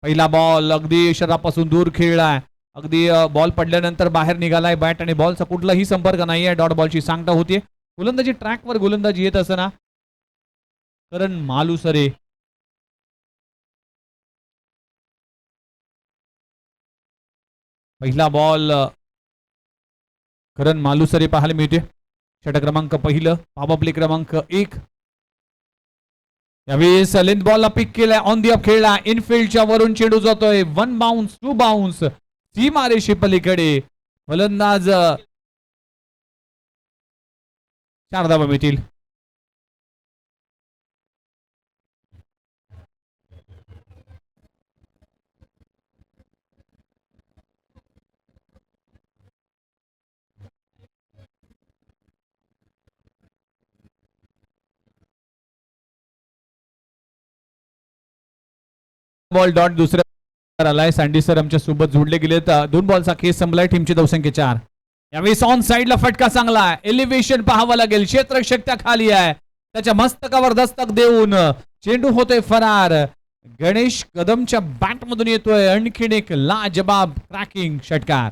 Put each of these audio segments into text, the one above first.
पहिला बॉल अगदी शरीरापासून दूर खेळलाय, अगदी बॉल पडल्यानंतर बाहेर निघालाय बॅट आणि बॉलचा कुठलाही संपर्क नाहीये. डॉट बॉलची सांगता होतीये. गोलंदाजी ट्रॅकवर गोलंदाजी येत असताना करण मालुसरे पहिला बॉल करण मालुसरे पाहायला मिळते. षटक क्रमांक पहिलं, पॉवर प्ले क्रमांक 1. यावेळेस लेंथ बॉलला पिक केलाय, ऑन दी अप खेळला, इनफिल्डच्या वरून चेंडू जातोय, 1 बाउन्स 2 बाउन्स सीमारेषे पलीकडे. फलंदाज 4 धावा मिळतील. बॉल डॉट दुसऱ्या आलाय. सँडी सर आमच्या सोबत जोडले गेलेत. 2 बॉलचा खेळ संपलाय. टीमची धावसंख्या 4. यावेळेस ऑन साइडला फटका चांगला आहे. एलिव्हेशन पाहावं लागेल. क्षेत्ररक्षक त्या खाली आहे, त्याच्या मस्तकावर दस्तक देऊन चेंडू होतोय फरार. गणेश कदमच्या बॅट मधून येतोय आणखीन एक लाजबाब क्रॅकिंग षटकार.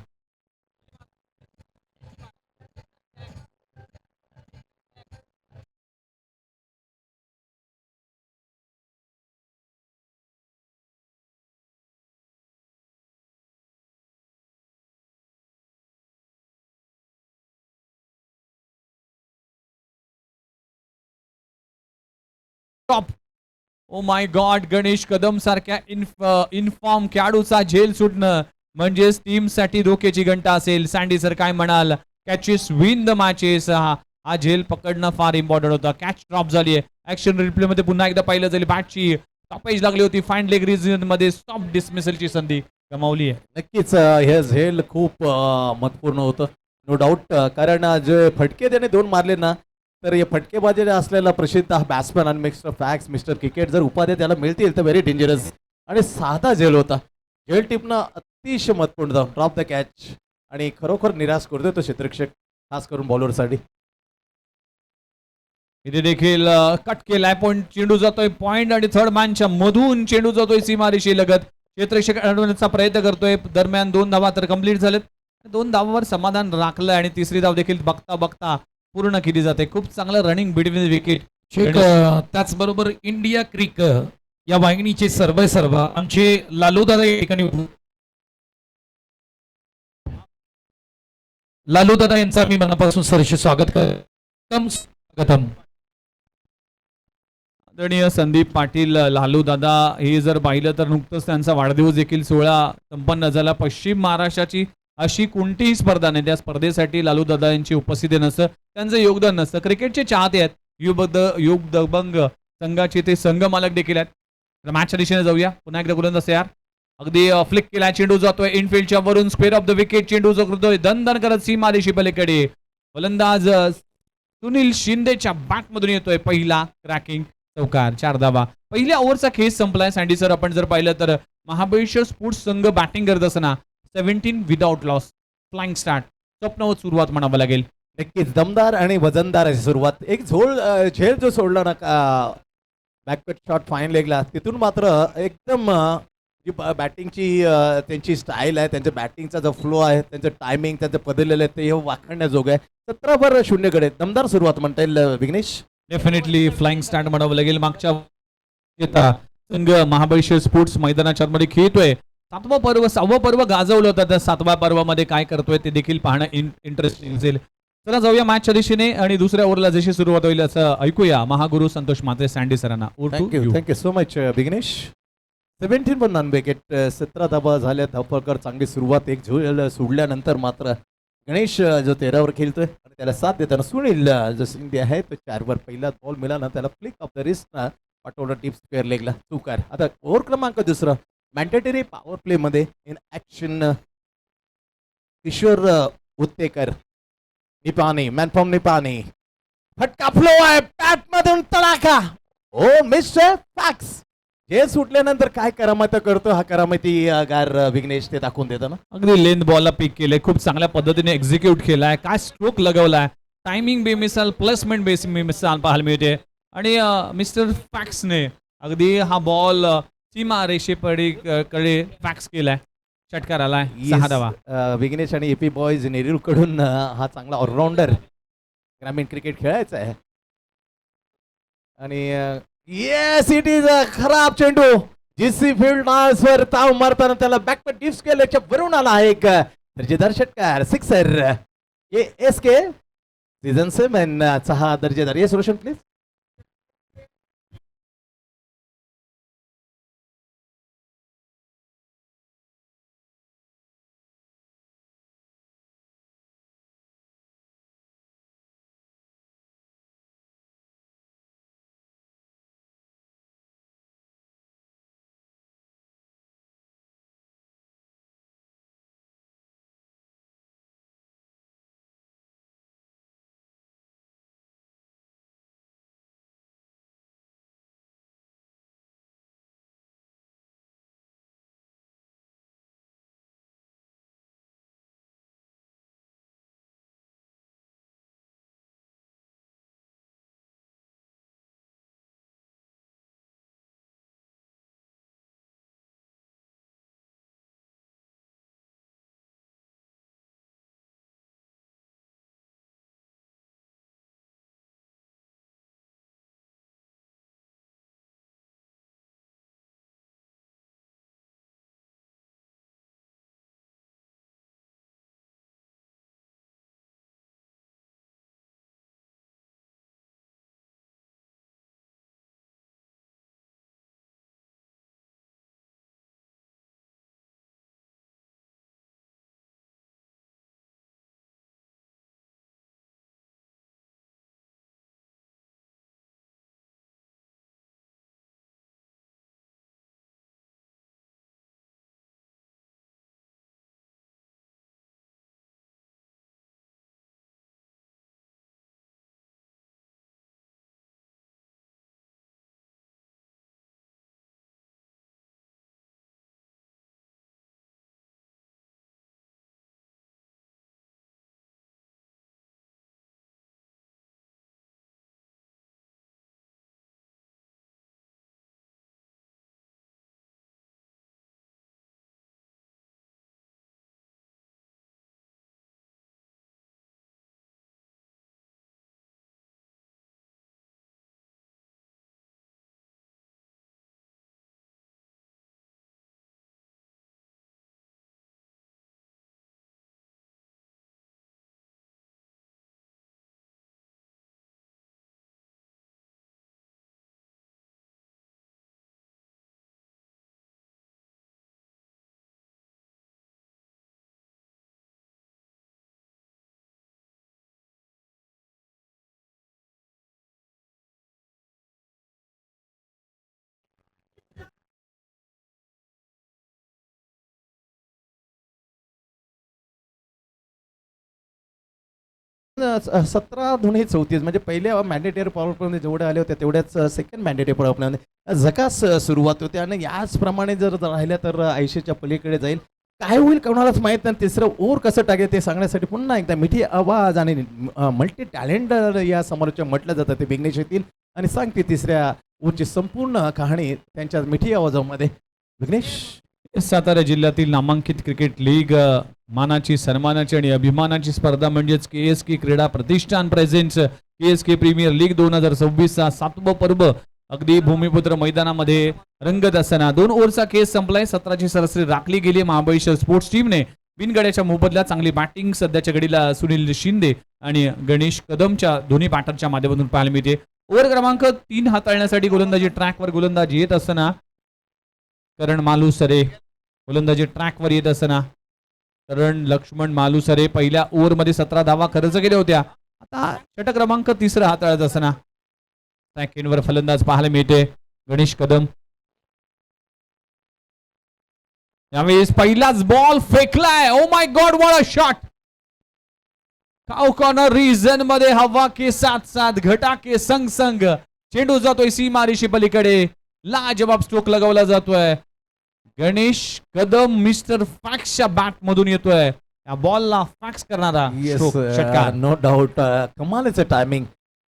Top O my God, Ganesh Kadam सारख्या इन्फॉर्म खेळाडूचा झेल सुटणं म्हणजेच टीम साठी धोक्याची घंटा असेल. सँडी सर काय म्हणाल? Catches win the matches. हा झेल पकडणं फार इम्पॉर्टंट होता. कॅच ड्रॉप झाली आहे. ऍक्शन रिप्ले मध्ये पुन्हा एकदा पाहिलं जाईल. बॅटची टॉपेज लागली होती. फाईन लेग रिजन मध्ये स्टॉप डिसमिसलची संधी गमावली आहे. नक्कीच हे झेल खूप महत्वपूर्ण होतं, नो डाऊट. कारण जे फटके त्याने 2 मारले ना, तर या फटकेबाजी असलेला प्रसिद्ध हा बॅट्समॅन आणि मिस्टर फॅक्स, मिस्टर क्रिकेट जर उपाध्या त्याला मिळतील तर व्हेरी डेंजरस. आणि साधा झेल होता. झेल टिपणं अतिशय महत्वपूर्ण होतं. ड्रॉप द कॅच आणि खरोखर निराश करतोय तो क्षेत्ररक्षक, खास करून बॉलरसाठी. इथे देखील कट केलाय पण चेंडू जातोय पॉइंट आणि थर्ड मॅनच्या मधून चेंडू जातोय सीमारेषे लगत. क्षेत्ररक्षक अडवण्याचा प्रयत्न करतोय. दरम्यान 2 धावा तर कंप्लीट झालेत. 2 धावांवर समाधान राखलं आणि तिसरी धाव देखील बघता बघता पूर्ण केली जाते. खूप चांगलं रनिंग बिटवीन विकेट. त्याचबरोबर इंडिया क्रिक या वाहिनीचे सर्व आमचे लालूदादा या ठिकाणी, लालूदादा यांचा मी मनापासून सरसे स्वागत करतो. आदरणीय संदीप पाटील लालू दादा हे जर पाहिलं तर नुकतंच त्यांचा वाढदिवस देखील 16 संपन्न झाला. पश्चिम महाराष्ट्राची अशी कोणतीही स्पर्धा नाही त्या स्पर्धेसाठी लालू दादा यांची उपस्थिती नसतं, त्यांचं योगदान नसतं. क्रिकेटचे चाहते आहेत. युग दबंग संघाचे ते संघ मालक देखील आहेत. मॅचच्या दिशेने जाऊया. पुन्हा एकदा गोलंदाज तयार. अगदी फ्लिक केला, चेंडू जातोय इनफिल्डच्या वरून स्क्वेअर ऑफ द विकेट. चेंडू जातोय दन करत सीमारेषे पलीकडे. फलंदाज सुनील शिंदेच्या बॅट मधून येतोय पहिला क्रॅकिंग चौकार. 4 धावा. पहिल्या ओव्हरचा खेळ संपलाय. सँडी सर आपण जर पाहिलं तर महाबळेश्वर स्पोर्ट्स संघ बॅटिंग करत असताना 17 विदाउट लॉस, फ्लाइंग स्टार्ट, स्वप्नवत सुरुवात म्हणावं लागेल. नक्कीच दमदार आणि वजनदार अशी सुरुवात. एक झेल जो सोडला ना बॅकवर्ड शॉट फाईन लेगला, तिथून मात्र एकदम जी बॅटिंगची त्यांची स्टाईल आहे, त्यांच्या बॅटिंगचा जो फ्लो आहे, त्यांचं टायमिंग, त्यांचं बदललेलं आहे ते वाखाणण्याजोगं आहे. 17 कडे दमदार सुरुवात म्हणता येईल विघ्नेश. डेफिनेटली फ्लाइंग स्टार्ट म्हणावं लागेल. मागच्या संघ महाबळेश्वर स्पोर्ट्स मैदानाच्या मध्ये खेळतोय. 7वं पर्व 6वं पर्व गाजवलं होतं. त्या 7व्या पर्वामध्ये काय करतोय ते देखील पाहणं इंटरेस्टिंग असेल. चला जाऊया मॅचच्या दिशेने आणि दुसऱ्या ओव्हरला जशी सुरुवात होईल असं ऐकूया महागुरु संतोष मात्रे सँडी सरांना. Thank you so much Vighnesh. 17 पण नॉन विकेट, 17 धाबा झाल्या. धावफलकर चांगली सुरुवात. एक झेल सोडल्यानंतर मात्र गणेश जो 13वर खेळतोय आणि त्याला साथ देताना सुनील जो शिंदे आहे तो 4वर. पहिला बॉल मिळाला त्याला फ्लिक ऑफ द रिस्ट पाठवलं टिप्स स्क्वेअर लेगला. चुकार. आता ओव्हर क्रमांक 2 मॅन्डेटरी पॉवर प्ले मध्ये इन ऍक्शन किशोर उत्तेकर. निपाणी मॅनफॉर्म निपाणी. फटका फ्लो आहे बॅट मधून तडाखा. ओ मिस्टर फॅक्स हे सुटल्यानंतर काय करामत करतो हा करामती गार विघ्नेश ते दाखवून देतो ना. अगदी लेंथ बॉलला पिक केले, खूप चांगल्या पद्धतीने एक्झिक्यूट केलाय. काय स्ट्रोक लगवलाय, टायमिंग बेमिसाल, प्लेसमेंट बेमिसाल पाहायला मिळते. आणि मिस्टर फॅक्सने अगदी हा बॉल सीमा रेषेकडे फॅक्स केलाय, षटकार आलाय 6 धावा. विघ्नेश आणि एपी बॉयज नेरूळ कडून हा चांगला ऑलराऊंडर ग्रामीण क्रिकेट खेळायचा आहे. आणि येस इट इज अ खराब चेंडू. जीसी फील्ड वर ताव मारताना त्याला बॅकवर्ड डिप्स केल्याच्या वरून आला एक दर्जेदार षटकार, सिक्सर. एस के सीझन 7 चा हा दर्जेदार. Yes Roshan please. अ, 17 धुणे 34 म्हणजे पहिल्या मॅन्डेटरी पॉवर प्ले जेवढे आले होते तेवढ्याच सेकंड मॅन्डेटरी पॉवर प्ले झकास सुरुवात होते. आणि याचप्रमाणे जर राहिल्या तर 80च्या पलीकडे जाईल. काय होईल कोणालाच माहीत नाही. तिसरं ओव्हर कसं टाकेल ते सांगण्यासाठी पुन्हा एकदा मिठी आवाज आणि मल्टी टॅलेंट या समोरच्या म्हटलं जातं ते विघ्नेश येतील आणि सांगते तिसऱ्या ओव्हरची संपूर्ण कहाणी त्यांच्या मिठी आवाजामध्ये. विघ्नेश. सातारा जिल्ह्यातील नामांकित क्रिकेट लीग मानाची, सन्मानाची आणि अभिमानाची स्पर्धा म्हणजेच KSK क्रीडा प्रतिष्ठान प्रेझेंट्स KSK प्रीमियर लीग 2026 चा 7वं पर्व अगदी भूमिपुत्र मैदानामध्ये रंगत असताना 2 ओव्हरचा केस संपलाय. 17ची सरासरी राखली गेली. महाबळेश्वर स्पोर्ट्स टीमने बिनगड्याच्या मोबदल्यात चांगली बॅटिंग सध्याच्या घडीला सुनील शिंदे आणि गणेश कदमच्या दोन्ही बॅटरच्या माध्यमातून पाहायला मिळते. ओव्हर क्रमांक 3 हाताळण्यासाठी गोलंदाजी ट्रॅकवर गोलंदाज येत असताना करण मालुसरे गोलंदाजी ट्रॅकवर येत असताना करण लक्ष्मण मालुसरे पहिल्या ओव्हरमध्ये 17 धावा खर्च केल्या होत्या. आता षटक क्रमांक 3 हाताळत असताना सेकंडवर फलंदाज पाहायला मिळते गणेश कदम. यावेळेस पहिलाच बॉल फेकलाय. Oh my god, what a shot. Cow corner region मध्ये हवा के साथ साथ घटा के संग संग चेंडू जातोय सीमारेषे पलीकडे. लाजवाब स्ट्रोक लगावला जातोय. गणेश कदम मिस्टर फॅक्सच्या बॅट मधून येतोय. या बॉलला फॅक्स करणारा स्ट्रोक, षटकार. No doubt. कमालच टायमिंग.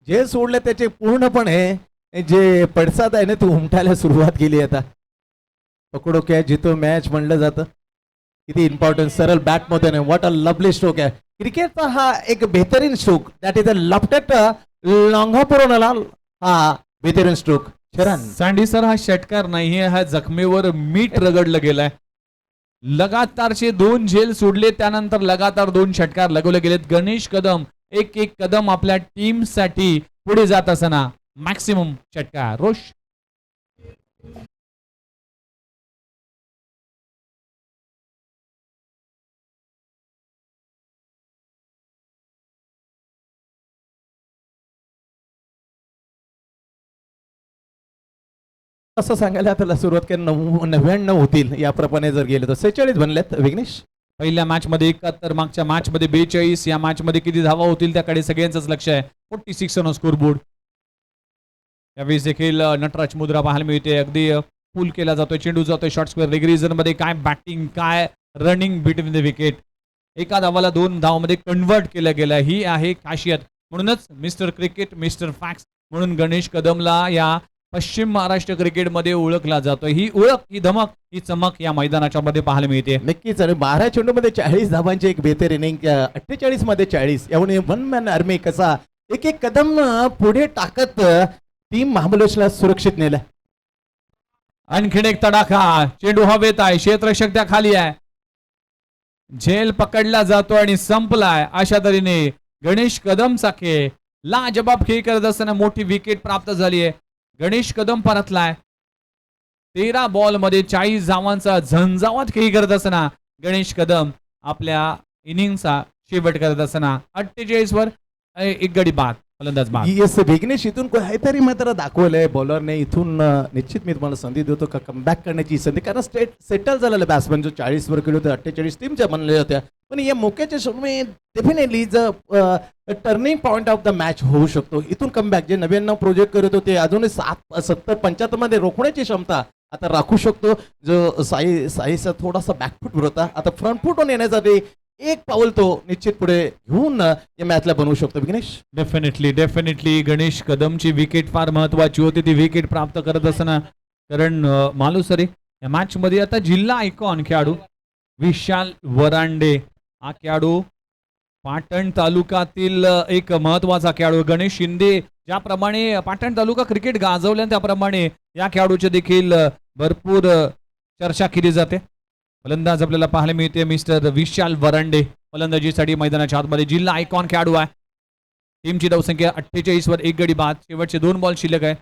जे सोडले त्याचे पूर्णपणे जे पडसाद आहे ना ते उमटायला सुरुवात केली आता. पकडो क्या जितो मॅच म्हणलं जातं. किती इम्पॉर्टन्स सरळ बॅटमध्ये नाही. व्हॉट अ लवली स्ट्रोक आहे. क्रिकेटचा हा एक बेहतरीन स्ट्रोक दॅट इज अ लपटेट लॉंगापुरोनला हा बेहतरीन स्ट्रोक. शरण सँडी सर हा षटकार नाहीये, हा जखमेवर मीठ रगडलं गेलाय. लगातारचे 2 झेल सोडले, त्यानंतर लगातार 2 षटकार लगवले गेलेत. गणेश कदम एक एक कदम आपल्या टीम साठी पुढे जात असताना मॅक्सिमम षटकार. रोश असं सांगायला त्याला सुरुवात केली 99 होतील याप्रमाणे जर गेले तर 46 बनलेत विघ्नेश. पहिल्या मॅच मध्ये 71, मागच्या मॅच मध्ये 42. या मॅच मध्ये किती धावा होतील त्याकडे सगळ्यांचंच लक्ष आहे. 46 ऑन स्कोर बोर्ड. यावेळेस देखील नटराज मुद्रा पाहायला मिळते. अगदी पुल केला जातोय, चेंडू जातोय शॉर्ट स्क्वेअर लेग रिजन मध्ये. काय बॅटिंग, काय रनिंग बिटवीन द विकेट. एका धावाला 2 धावामध्ये कन्वर्ट केलं गेलं. ही आहे खासियत. म्हणूनच मिस्टर क्रिकेट, मिस्टर फॅक्स म्हणून गणेश कदमला या पश्चिम महाराष्ट्र क्रिकेटमध्ये ओळखला जातोय. ही ओळख, ही धमक, ही चमक या मैदानाच्या मध्ये पाहायला मिळते. नक्कीच. आणि 12 चेंडूमध्ये 40 धावांची एक बेहतर इनिंग. 48 मध्ये 40 यामुळे वन मॅन आर्मी कसा एक एक कदम पुढे टाकत टीम महाबलेश्वरला सुरक्षित नेलं. आणखीन एक तडाखा. चेंडू हवेत आहे, क्षेत्ररक्षक त्या खाली आहे. झेल पकडला जातो आणि संपलाय. अशा तऱ्हेने गणेश कदम साखे लाजबाब खेळ करत असताना मोठी विकेट प्राप्त झाली आहे. गणेश कदम परतलाय. 13 बॉल मध्ये 40 धावांचा झंझावात खेळ करत असताना गणेश कदम आपल्या इनिंगचा शेवट करत असताना 48 वर एक गडी बाद, फलंदाज बाद. येस विघ्नेश, इथून काहीतरी मात्र दाखवलंय बॉलरने. इथून निश्चित मी तुम्हाला संधी देतो का कमबॅक करण्याची संधी, कारण सेटल झालेला बॅट्समॅन जो 40 वर गेलो होते, 48 टीमच्या बनलेल्या होत्या. पण या मोक्याच्या समोर definitely turning point of the match होऊ शकतो. इथून कमबॅक जे 99 प्रोजेक्ट करत होते अजूनही 70-75 मध्ये रोखण्याची क्षमता आता राखू शकतो. जो साईचा थोडासा बॅकफूट होता, आता फ्रंट फूटून येण्यासाठी एक पाऊल तो निश्चित पुढे घेऊन या मॅचला बनवू शकतो विघ्नेश. डेफिनेटली गणेश कदमची विकेट फार महत्वाची होती. ती विकेट प्राप्त करत असताना कारण मालुसरे या मॅच मध्ये आता जिल्हा आयकॉन खेळाडू विशाल वरांडे हा खेळाडू पाटण तालुक्यातील एक महत्वाचा खेळाडू. गणेश शिंदे ज्याप्रमाणे पाटण तालुका क्रिकेट गाजवल्या त्याप्रमाणे या खेळाडूची देखील भरपूर चर्चा केली जाते. फलंदाज आपल्याला पाहायला मिळते मिस्टर विशाल वरांडे. फलंदाजीसाठी मैदानाच्या आतमध्ये जिल्हा आयकॉन खेळाडू आहे. टीमची धावसंख्या 48 वर एक गडी बाद. शेवटचे 2 बॉल शिल्लक आहे.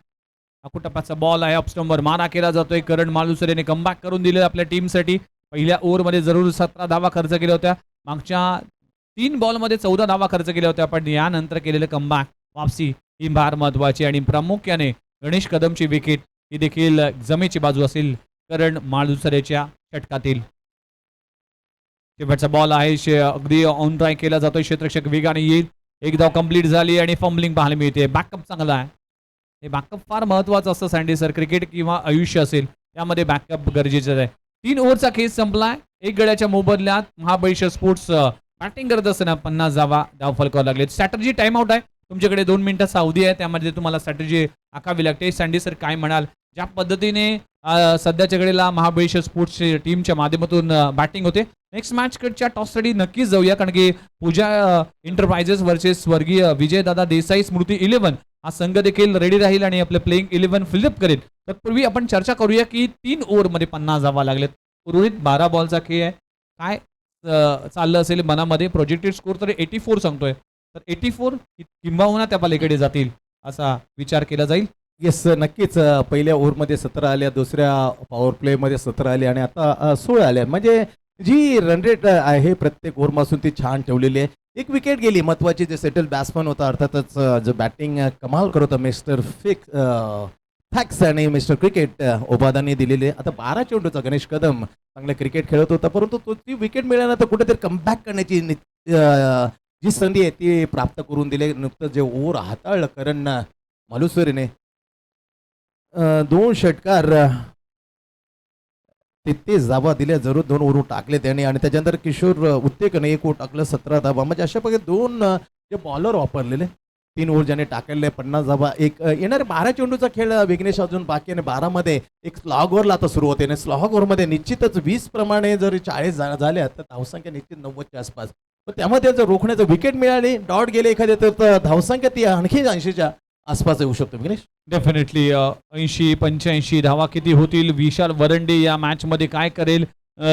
अकुटप्पाचा बॉल आहे, ऑफस्टंपवर मारा केला जातोय. करण मालुसरेने कमबॅक करून दिले आपल्या टीमसाठी. पहिल्या ओव्हरमध्ये जरूर 17 धावा खर्च केल्या होत्या. मागच्या 3 बॉलमध्ये 14 धावा खर्च केल्या होत्या. पण यानंतर केलेलं कमबॅक, वापसी ही फार महत्वाची. आणि प्रामुख्याने गणेश कदमची विकेट ही देखील जमेची बाजू असेल करण मालुसरेच्या षटकातील. शेवटचा बॉल आहे, अगदी ऑन ट्राय केला जातोय. क्षेत्ररक्षक वेगाने येईल. एक धाव कंप्लीट झाली आणि फंबलिंग पाहायला मिळते. बॅकअप चांगला आहे. हे बॅकअप फार महत्वाचं असतं सँडी सर. क्रिकेट किंवा आयुष्य असेल त्यामध्ये बॅकअप गरजेचं आहे. 3 ओव्हरचा खेळ संपलाय. 1 गड्याच्या मोबदल्यात महाबळेश्वर स्पोर्ट्स बॅटिंग करत असताना 50 धाव फलकावं लागले. स्ट्रॅटर्जी टाइम आउट आहे. तुमच्याकडे 2 मिनिटाचा अवधी आहे, त्यामध्ये तुम्हाला स्ट्रॅटर्जी आखावी लागते. सँडी सर काय म्हणाल, ज्या पद्धतीने सध्याच्या घडीला महाबळेश्वर स्पोर्ट्स टीमच्या माध्यमातून बॅटिंग होते. नेक्स्ट मॅच कडच्या टॉससाठी नक्कीच जाऊया, कारण की पूजा एंटरप्राइजेस वर्सेस स्वर्गीय विजयदादा देसाई स्मृती 11 हा संघ देखील रेडी राहील आणि आपलं प्लेइंग 11 फिलअप करेल. तत्पूर्वी आपण चर्चा करूया की 3 ओव्हरमध्ये 50 धावा लागलेत. उर्वरित 12 बॉलचा खेळ आहे. काय चाललं असेल मनामध्ये? प्रोजेक्टेड स्कोर तर 84 सांगतोय, तर 84 किंबहुना त्या पलीकडे जातील असा विचार केला जाईल. येस नक्कीच. पहिल्या ओव्हरमध्ये 17 आल्या, दुसऱ्या पॉवर प्लेमध्ये 17 आल्या आणि आता 16 आल्या. म्हणजे जी रन रेट आहे प्रत्येक ओव्हरपासून ती छान ठेवलेली आहे. एक विकेट गेली महत्वाची, जे सेटल बॅट्समन होता, अर्थातच जो बॅटिंग कमाल करत होता मिस्टर फॅक्स आणि मिस्टर क्रिकेट ओबादानी दिलेले. आता 12 चेंडूचा गणेश कदम चांगले क्रिकेट खेळत होता, परंतु तो ती विकेट मिळाल्यानंतर कुठेतरी कमबॅक करण्याची जी संधी आहे ती प्राप्त करून दिली. नुकतं जे ओव्हर हाताळलं करण मालुसरेने, 2 षटकार 33 धावा दिल्या, जरूर 2 ओव्हर टाकले त्याने. आणि त्याच्यानंतर किशोर उत्तेकने 1 ओव्हर टाकलं, 17 धावा. म्हणजे अशा प्रकारे 2 जे बॉलर वापरलेले 3 ओव्हर ज्याने टाकलेले 50 धावा एक येणारे 12 चेंडूचा खेळ विघ्नेश अजून बाकी आहे. 12 मध्ये एक स्लॉग ओव्हरला आता सुरू होते आणि स्लॉग ओव्हरमध्ये निश्चितच 20 प्रमाणे जर 40 झाल्या तर धावसंख्या निश्चित 90च्या आसपास. पण त्यामध्ये जर रोखण्याचं विकेट मिळाली डॉट गेले एखाद्या तर धावसंख्या ती आणखी 80च्या आसपास येऊ शकतो विघ्नेश. डेफिनेटली 80-85 धावा किती होतील, विशाल वरंडे या मॅच मध्ये काय करेल,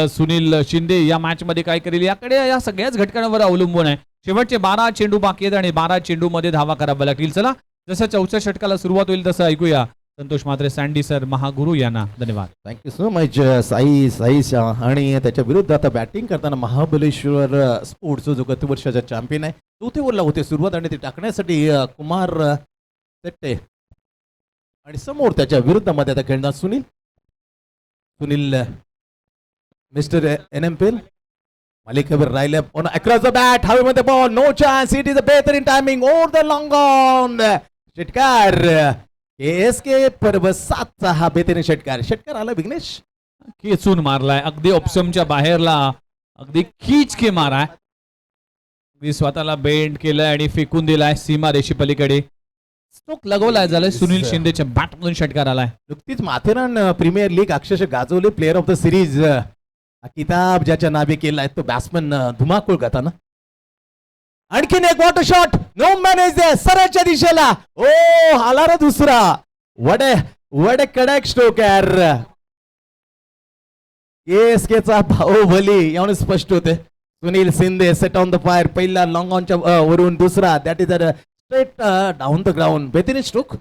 सुनील शिंदे या मॅच मध्ये काय करेल, याकडे या सगळ्याच घटकांवर अवलंबून आहे. शेवटचे 12 चेंडू बाकी आहेत आणि 12 चेंडू मध्ये धावा कराव्या लागतील. चला जसं चौथ्या षटकाला सुरुवात होईल तसं ऐकूया संतोष म्हात्रे सँडी सर महागुरु यांना. धन्यवाद. Thank you so much Sai Shah. आणि त्याच्या विरुद्ध आता बॅटिंग करताना महाबलेश्वर स्पोर्ट्स जो गत वर्षाचा चॅम्पियन आहे चौथे ओव्हरला होते सुरुवात आणि ते टाकण्यासाठी कुमार सेट्टे आणि समोर त्याच्या विरुद्धमध्ये आता खेळणार सुनील मिस्टर NMPL मालिकेवर राहिले ऑन अक्रॉस द बॅट हवेमध्ये ball no chance it is a बेहतरीन timing over the long on षटकार KSK पर्व 7चा हा बेहतरीन षटकार आला विघ्नेश. खेचून मारलाय अगदी ऑप्शनच्या बाहेरला, अगदी खीच के माराय, अगदी स्वतःला बेंड केलाय आणि फेकून दिलाय सीमा रेषे पलीकडे. स्ट्रोक लगवलाय झालाय सुनील शिंदेच्या बॅटमधून षटकार आलाय. नुकतीच माथेरान प्रीमियर लीग अक्षरशः गाजवले प्लेअर ऑफ द सिरीज किताब ज्याच्या नावे केलाय तो बॅट्समन धुमाकूळ करताना. आणखीन एक वॉटर शॉट नो मॅनेज दे सरळच्या दिशेला ओ आला रे दुसरा. वडे कडक स्ट्रोक यार. KSK चा बाहुबली यावरून स्पष्ट होते. Sunil Shinde set on the fire पहिला लॉंग ऑनच्या वरून दुसरा that is straight down the ground बेहतरीन स्ट्रोक.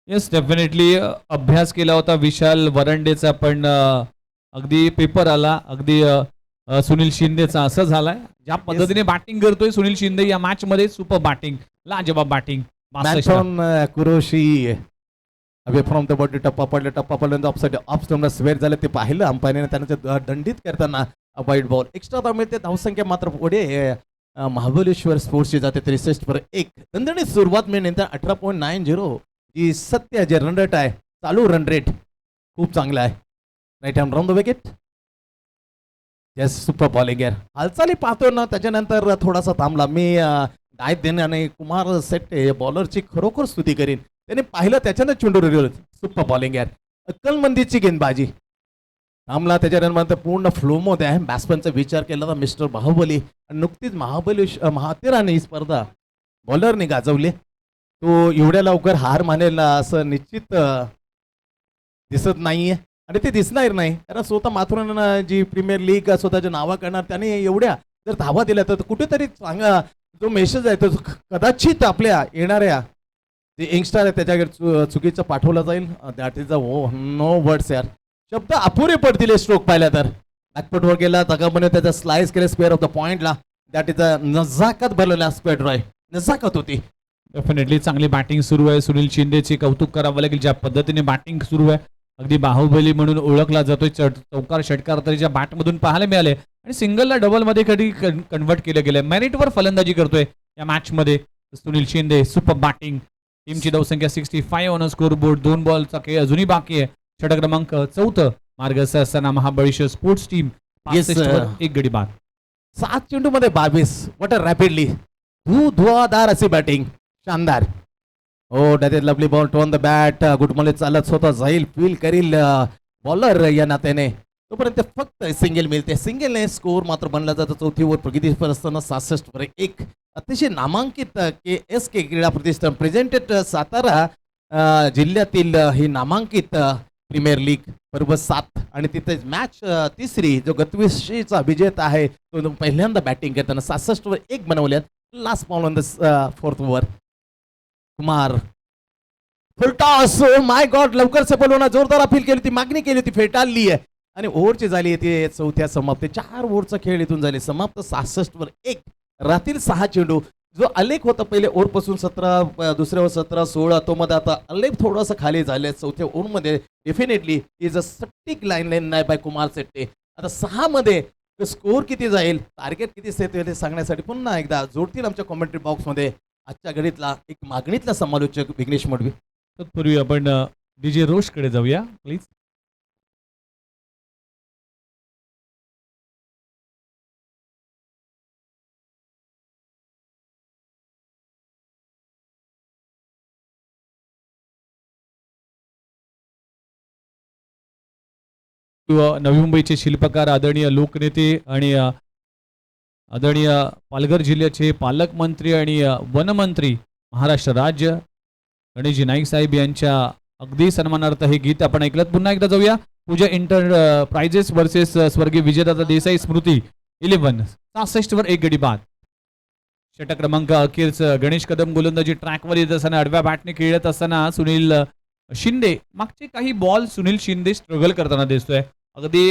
येस डेफिनेटली अभ्यास केला होता विशाल वरंडेचा पण अगदी पेपर आला अगदी सुनील शिंदेचा असं झालाय. ज्या पद्धतीने बॅटिंग करतोय सुनील शिंदे या मॅच मध्ये सुपर बॅटिंग, लाजवाब बॅटिंग. कुरोशी अवे फ्रॉम द बॉडी टप्पा पडल्यानंतर ऑफसाइड ऑफ स्टंपला स्वेअर झालं ते पाहिलं अंपायरने त्यांना दंडित करताना वाईट बॉल एक्स्ट्रा धाव मिळते. धावसंख्या मात्र पुढे महाबलेश्वर स्पोर्ट्सची जाते 63-1. दणदणीत सुरुवात मिळेल 18.90 जी सत्य जे रन रेट आहे चालू रन रेट खूप चांगला आहे. Right hand round the wicket. Yes super bowling यार. हालचाली पाहतो ना त्याच्यानंतर थोडासा थांबला मी डायत देणे आणि कुमार सेट्टे बॉलरची खरोखर स्तुती करीन. त्याने पाहिलं त्याच्यानं चेंडू सुपर बॉलिंग यार. अक्कलमंदीची गेंदबाजी. थांबला त्याच्यानंतर पूर्ण फ्लो मध्ये आहे. बॅट्समनचा विचार केला तर मिस्टर बाहुबली नुकतीच माथेरान ही स्पर्धा बॉलरने गाजवली. तो एवढ्या लवकर हार मानेल असं निश्चित दिसत नाहीये आणि ते दिसणार नाही कारण स्वतः माथुरान जी प्रीमियर लीग स्वतःच्या नावा करणार त्याने एवढ्या जर धावा दिल्या तर कुठेतरी चांगला जो मेसेज आहे तो कदाचित आपल्या येणाऱ्या जे यंगस्टर आहे त्याच्याकडे चुकीचं पाठवलं जाईल. That is a no words यार. शब्द अपुरे पडतील स्ट्रोक पाहिला तर. बॅकफुटवर गेला तगामध्ये त्याचा स्लाइस केला स्क्वेअर ऑफ द पॉइंटला. दॅट इज अ नजाकत भरलेला स्क्वेअर ड्राय नजाकत होती. डेफिनेटली चांगली बॅटिंग सुरू आहे. सुनील शिंदेचे कौतुक करावं लागेल ज्या पद्धतीने बॅटिंग सुरू आहे. अगदी बाहुबली म्हणून ओळखला जातोय. चौकार षटकार तरीच्या बॅटमधून पाहायला मिळाले आणि सिंगलला डबलमध्ये कधी कन्वर्ट केलं गेलं. मेरिटवर फलंदाजी करतोय या मॅच मध्ये सुनील शिंदे. Super batting. टीमची धावसंख्या 65 ऑन स्कोर बोर्ड. 2 बॉलचा खेळ अजूनही बाकी आहे. षटक क्रमांक 4 मार्गस्थ असताना महाबळेश्वर स्पोर्ट्स टीम 1 गडी बाद. 7 चेंडू मध्ये 22. वॉट रॅपिडली धुवाधार अशी बॅटिंग शानदार. हो that is lovely ball to on the bat. गुडमले चालत स्वतः जाईल फील करील बॉलर या नात्याने तोपर्यंत फक्त सिंगल मिळते. सिंगलने स्कोर मात्र बनला जातो. चौथी ओव्हर प्रगतीपर असताना 66-1. अतिशय नामांकित KSK क्रीडा प्रतिष्ठान प्रेझेंटेड सातारा जिल्ह्यातील ही नामांकित प्रीमियर लीग पर्व 7 आणि तिथे मॅच तिसरी जो गतविषयीचा विजेता आहे तो पहिल्यांदा बॅटिंग करताना 66-1 बनवल्यात. Last ball on the 4th over. Kumar full toss my God लवकर सफल होणार. जोरदार अपील केली होती मागणी केली होती फेटाळली आहे आणि ओव्हरची झाली ती चौथ्या समाप्ती. 4 ओव्हरचा खेळ इथून झाले समाप्त 66-1. रात्री 6 चेंडू जो अलेख होता पहिले ओव्हरपासून 17 दुसऱ्या 17-16 तो मध्ये आता अलेख थोडंसं खाली झाले. चौथ्या ओव्हरमध्ये डेफिनेटली इज अ सटिक लाईन नाही बाय कुमार सेट्टे. आता 6 मध्ये स्कोर किती जाईल टार्गेट किती सेट होईल हे सांगण्यासाठी पुन्हा एकदा जोडतील आमच्या कॉमेंट्री बॉक्समध्ये आजच्या घडीतला एक मागणीतला समालोचक विघ्नेश मडवी. तत्पूर्वी आपण DJ रोशकडे जाऊया प्लीज. नवी मुंबईचे शिल्पकार, आदरणीय लोकनेते आणि आदरणीय पालघर जिल्ह्याचे पालकमंत्री आणि वनमंत्री महाराष्ट्र राज्य गणेशजी नाईक साहेब यांच्या अगदी सन्मानार्थ हे गीत आपण ऐकलं. पुन्हा एकदा जाऊया. पूजा प्राइजेस वर्सेस स्वर्गीय विजयदादा देसाई स्मृती 11 66 वर एक गडी बाद. षटक क्रमांक अखेरच गणेश कदम गोलंदाजी ट्रॅकवर येत असताना आडव्या बॅटने खेळत असताना सुनील शिंदे मागचे काही बॉल सुनील शिंदे स्ट्रगल करताना दिसतोय. अगदी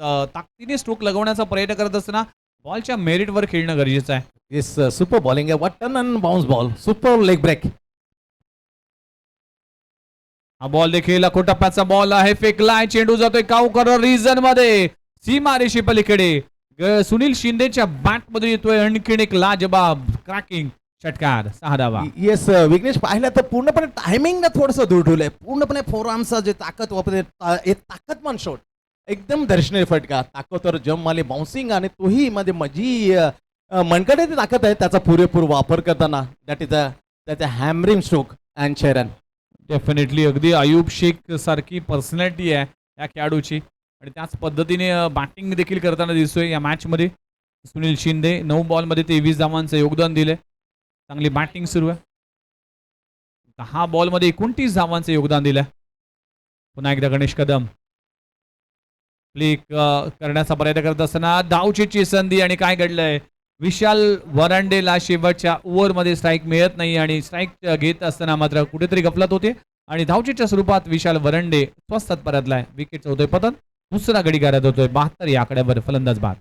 ताकदीने स्ट्रोक लगवण्याचा प्रयत्न करत असताना बॉलच्या मेरिटवर खेळणं गरजेचं आहे. येस सुपर बॉलिंग आहे. What turn and bounce ball, super leg break. हा बॉल देखील टप्प्याचा बॉल आहे. फेकलाय, चेंडू जातोय काऊकर रिझन मध्ये सीमारेषी पलीकडे. सुनील शिंदेच्या बॅट मध्ये येतोय आणखीन एक लाजबाब क्रॅकिंग षटकार. 6 धावा. येस विघ्नेश, पाहिलं तर पूर्णपणे टायमिंग थोडंसं दूर ठेवलंय. पूर्णपणे फोर आर्मचा जे ताकद वापरते, ताकदमान शॉट, एकदम दर्शनीय फटका, ताकदवर जम मारली, बाउन्सिंग, आणि तोही मध्ये माझी मनकडे ती ताकद आहे त्याचा पुरेपूर वापर करताना. दॅट इज त्याचा हॅमरिंग स्ट्रोक अँड शेरन. डेफिनेटली अगदी आयुब शेख सारखी पर्सनॅलिटी आहे या खेळाडूची आणि त्याच पद्धतीने बॅटिंग देखील करताना दिसतोय या मॅच मध्ये. सुनील शिंदे 9 बॉलमध्ये 23 धावांचं योगदान दिलंय. चांगली बॅटिंग सुरू आहे. 10 बॉलमध्ये 29 धावांचं योगदान दिलंय. पुन्हा एकदा गणेश कदम प्ले करण्याचा प्रयत्न करत असताना धावचीची संधी आणि काय घडलंय, विशाल वरांडेला शेवटच्या ओव्हरमध्ये स्ट्राईक मिळत नाही आणि स्ट्राईक घेत असताना मात्र कुठेतरी गफलत होते आणि धावचीच्या स्वरूपात विशाल वरांडे स्वस्तात परतलाय. विकेटचं होतोय पतन. दुसरा गडी गारद होतोय. 72 या आकड्यावर फलंदाज बाद.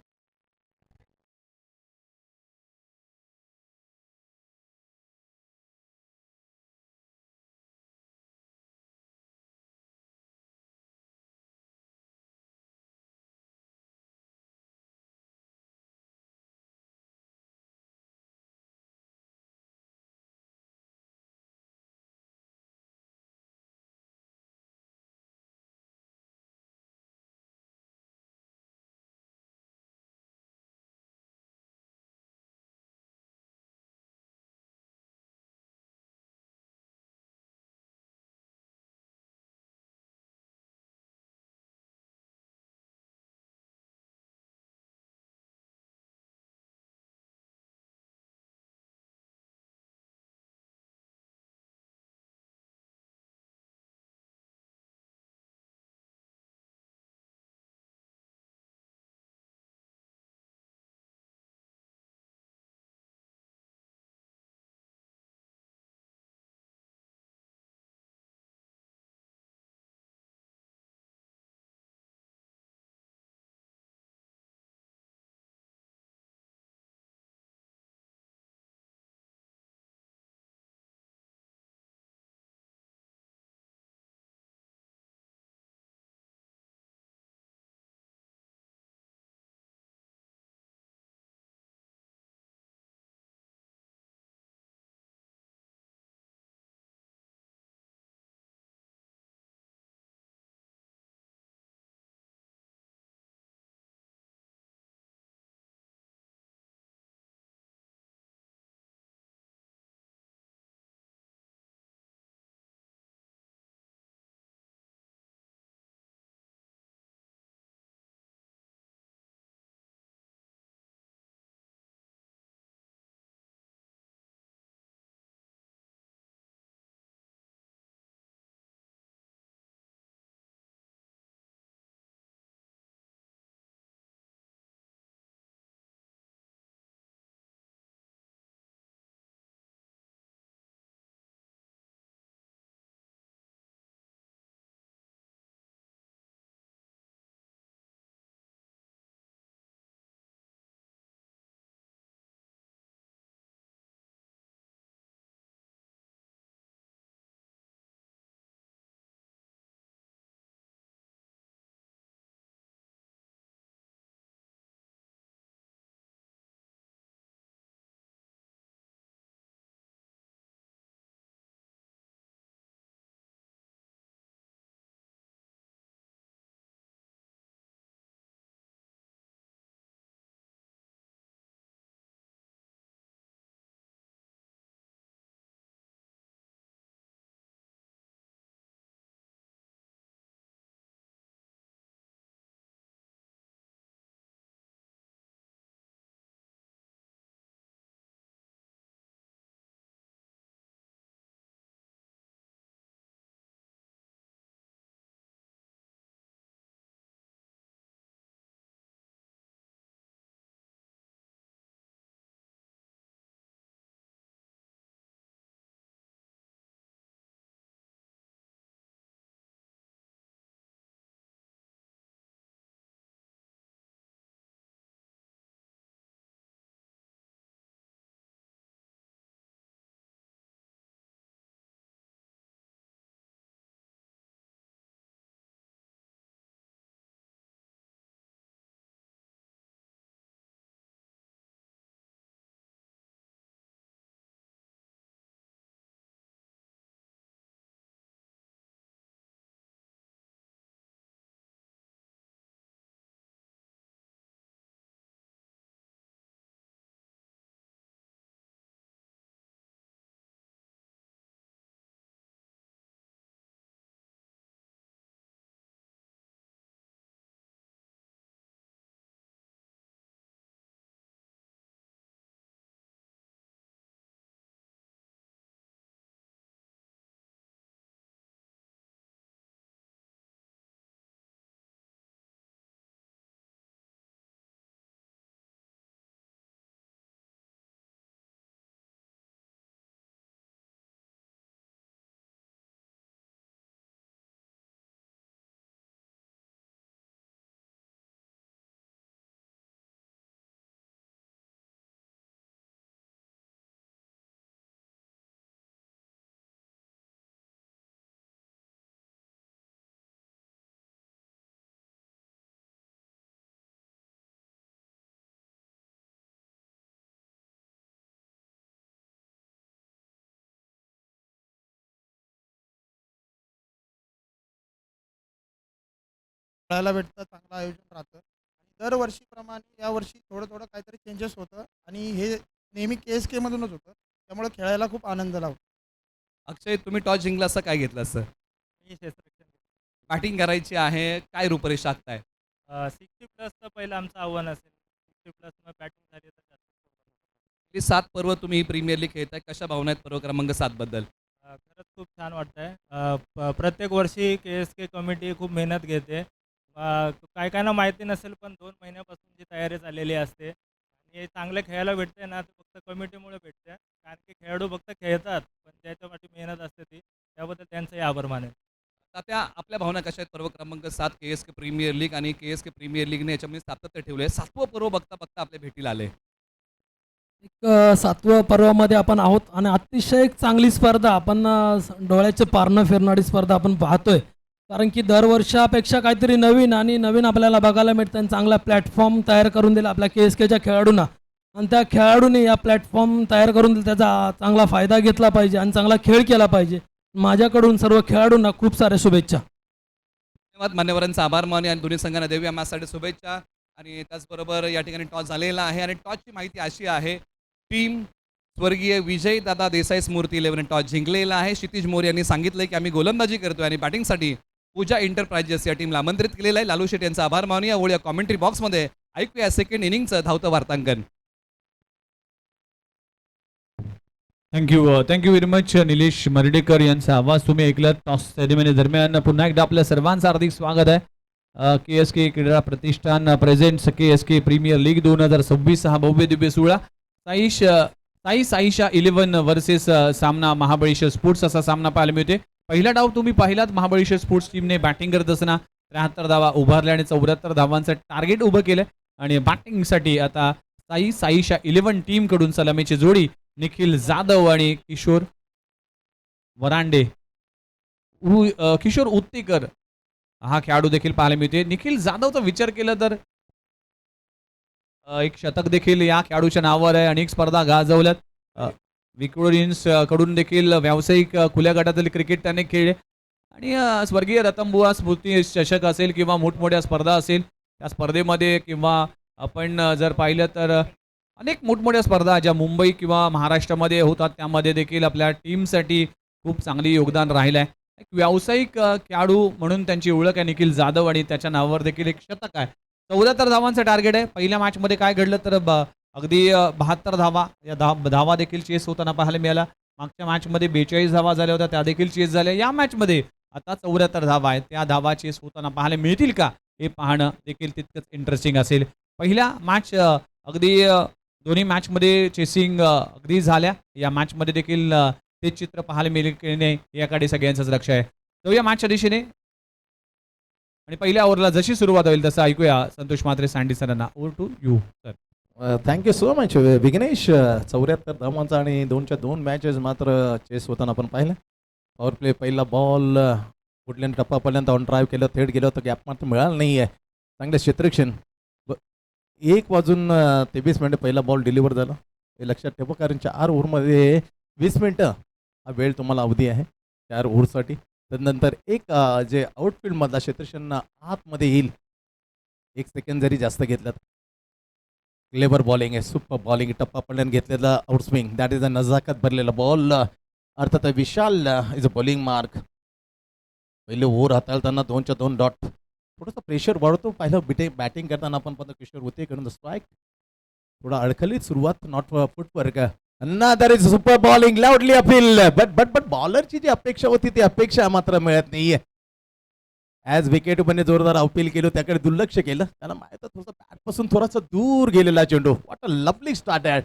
खेळायला भेटतं, चांगलं आयोजन राहतं. आणि दरवर्षीप्रमाणे यावर्षी थोडं थोडं काहीतरी चेंजेस होतं आणि हे नेहमी KSK मधूनच होतं. त्यामुळे खेळायला खूप आनंद लावतो. अक्षय, तुम्ही टॉस जिंकला असं काय घेतलं असतं? मी क्षेत्ररक्षण बॅटिंग करायची आहे, काय रूपरेषा आखताय? 60 प्लसचं पहिलं आमचं आव्हान असेल. 60 प्लसनं बॅटिंग झाली तर जास्त score बनवू. ही 7 पर्व तुम्ही प्रीमियर लीग खेळताय, कशा भावना आहेत पर्व क्रमांक 7 बद्दल? खरंच खूप छान वाटतंय. प्रत्येक वर्षी KSK कमिटी खूप मेहनत घेते. काय कायना माहिती नसेल पण 2 महिन्यापासून जी तयारी चाललेली असते आणि चांगलं खेळायला भेटते ना, ते फक्त कमिटीमुळे भेटते. कारण की खेळाडू फक्त खेळतात, पण त्याच्यासाठी मेहनत असते ती. त्याबद्दल त्यांचंही आभार मानेल. त्या आपल्या भावना कशा आहेत पर्व क्रमांक 7 KSK प्रीमियर लीग आणि KSK प्रीमियर लीगने याच्यामध्ये सातत्य ठेवलं आहे. 7वं पर्व बघता बघता आपल्या भेटीला आले. एक 7व्या पर्वामध्ये आपण आहोत आणि अतिशय एक चांगली स्पर्धा आपण डोळ्याचे पारणं फिरणारी स्पर्धा आपण पाहतोय. कारण की दरवर्षापेक्षा काहीतरी नवीन आणि नवीन आपल्याला बघायला मिळतं आणि चांगला प्लॅटफॉर्म तयार करून दिला आपल्या KSKच्या खेळाडूंना आणि त्या खेळाडूंनी या प्लॅटफॉर्म तयार करून दिला त्याचा चांगला फायदा घेतला पाहिजे आणि चांगला खेळ केला पाहिजे. माझ्याकडून सर्व खेळाडूंना खूप साऱ्या शुभेच्छा. धन्यवाद, मान्यवरांचा आभार माने आणि दोन्ही संघांना देऊया मॅचसाठी शुभेच्छा. आणि त्याचबरोबर या ठिकाणी टॉस झालेला आहे आणि टॉसची माहिती अशी आहे, टीम स्वर्गीय विजय दादा देसाई स्मृती 11 टॉस जिंकलेला आहे. क्षितिज मोरे यांनी सांगितलंय की आम्ही गोलंदाजी करतोय आणि बॅटिंगसाठी पूजा एंटरप्राइजेस या टीमला आमंत्रित केलेलं आहे. लालू शेट्टी यांचा आभार मानूया. ओळूया कॉमेंट्री बॉक्समध्ये, ऐकूया सेकंड इनिंगचं धावतं वार्तांकन. Thank you very much Nilesh Mardhekar यांचा आवाज तुम्ही ऐकलात. टॉस सेरेमनी दरम्यान पुन्हा एकदा आपल्या सर्वांचं हार्दिक स्वागत आहे. KSK क्रीडा प्रतिष्ठान प्रेझेंट्स KSK प्रीमियर लीग 2026 हा भव्य दिव्य सोहळा. साईशा 11 वर्सेस सामना महाबळेश्वर स्पोर्ट्स असा सामना पाहायला मिळते. पहिला डाव तुम्ही पाहिलात, महाबळेश्वर स्पोर्ट्स टीमने बॅटिंग करत असताना 73 धावा उभारल्या आणि 74 धावांचं टार्गेट उभं केलं आणि बॅटिंगसाठी आता साईशा 11 टीमकडून सलामीची जोडी निखिल जाधव आणि किशोर वरांडे किशोर उत्तेकर हा खेळाडू देखील पाहायला मिळते. निखिल जाधवचा विचार केला तर एक शतक देखील या खेळाडूच्या नावावर आहे. अनेक स्पर्धा गाजवल्यात. विक्टोरियन्स कडून देखील व्यावसायिक खुल्या गटातील क्रिकेट त्याने खेळले आणि स्वर्गीय रतनबुवा स्मृती चषक असेल किंवा मोठमोठ्या स्पर्धा असेल त्या स्पर्धेमध्ये किंवा आपण जर पाहिलं तर अनेक मोठमोठ्या स्पर्धा ज्या मुंबई किंवा महाराष्ट्रामध्ये होतात त्यामध्ये देखील आपल्या टीमसाठी खूप चांगली योगदान राहिलं आहे. एक व्यावसायिक खेळाडू म्हणून त्यांची ओळख आहे निखिल जाधव आणि त्याच्या नावावर देखील एक शतक आहे. 74 धावांचं टार्गेट आहे. पहिल्या मॅचमध्ये काय घडलं तर अगदी 72 धावा या धावा देखील चेस होताना पाहायला मिळाला. मागच्या मॅचमध्ये 42 धावा झाल्या होत्या, त्या देखील चेस झाल्या. या मॅचमध्ये आता 74 धावा आहेत, त्या धावा चेस होताना पाहायला मिळतील का हे पाहणं देखील तितकंच इंटरेस्टिंग असेल. पहिल्या मॅच अगदी दोन्ही मॅचमध्ये चेसिंग अगदी झाल्या. या मॅचमध्ये देखील ते चित्र पाहायला मिळेल की नाही याकडे सगळ्यांचंच लक्ष आहे. तो या मॅचच्या दिशेने आणि पहिल्या ओव्हरला जशी सुरुवात होईल तसं ऐकूया संतोष म्हात्रे सँडी सरांना. Over to you sir. Thank you so much Vighnesh. 74 धावांचा आणि 2च्या 2 मॅचेस मात्र चेस होताना आपण पाहिलं. पॉवर प्ले पहिला बॉल कुठल्याने टप्पापर्यंत ऑन ड्राईव्ह केलं, थेट गेलं तर गॅप मात्र मिळालं नाही आहे. चांगलं क्षेत्ररक्षण. 1:23 पहिला बॉल डिलिव्हर झाला. हे लक्षात ठेवा कारण 4 ओव्हरमध्ये 20 मिनिटं हा वेळ तुम्हाला अवधी आहे 4 ओव्हरसाठी. त्यानंतर एक जे आउटफील्डमधला क्षेत्ररक्षण आतमध्ये येईल 1 सेकंड जरी जास्त घेतलं. क्लेवर बॉलिंग आहे, सुपर बॉलिंग. टप्पा पडल्याने घेतलेला आउटस्विंग, दॅट इज अ नजाकत भरलेला बॉल. अर्थात विशाल इज अ बॉलिंग मार्क. पहिले ओव्हर हाताळताना 2च्या 2 डॉट. थोडंसं प्रेशर वाढतो पाहिलं बॅटिंग करताना आपण पाहतो किशोर होते करून स्ट्राईक. थोडा अडखलीत सुरुवात, not footwork. Another is super bowling, loudly appeal, but बॉलरची जी अपेक्षा होती ती अपेक्षा मात्र मिळत नाहीये. ॲज विकेटपणे जोरदार अपील केलं, त्याकडे दुर्लक्ष केलं. त्याला माहित थोडंसं बॅटपासून थोडासा दूर गेलेला चेंडू. व्हॉट अ लवली स्टार्ट आहे.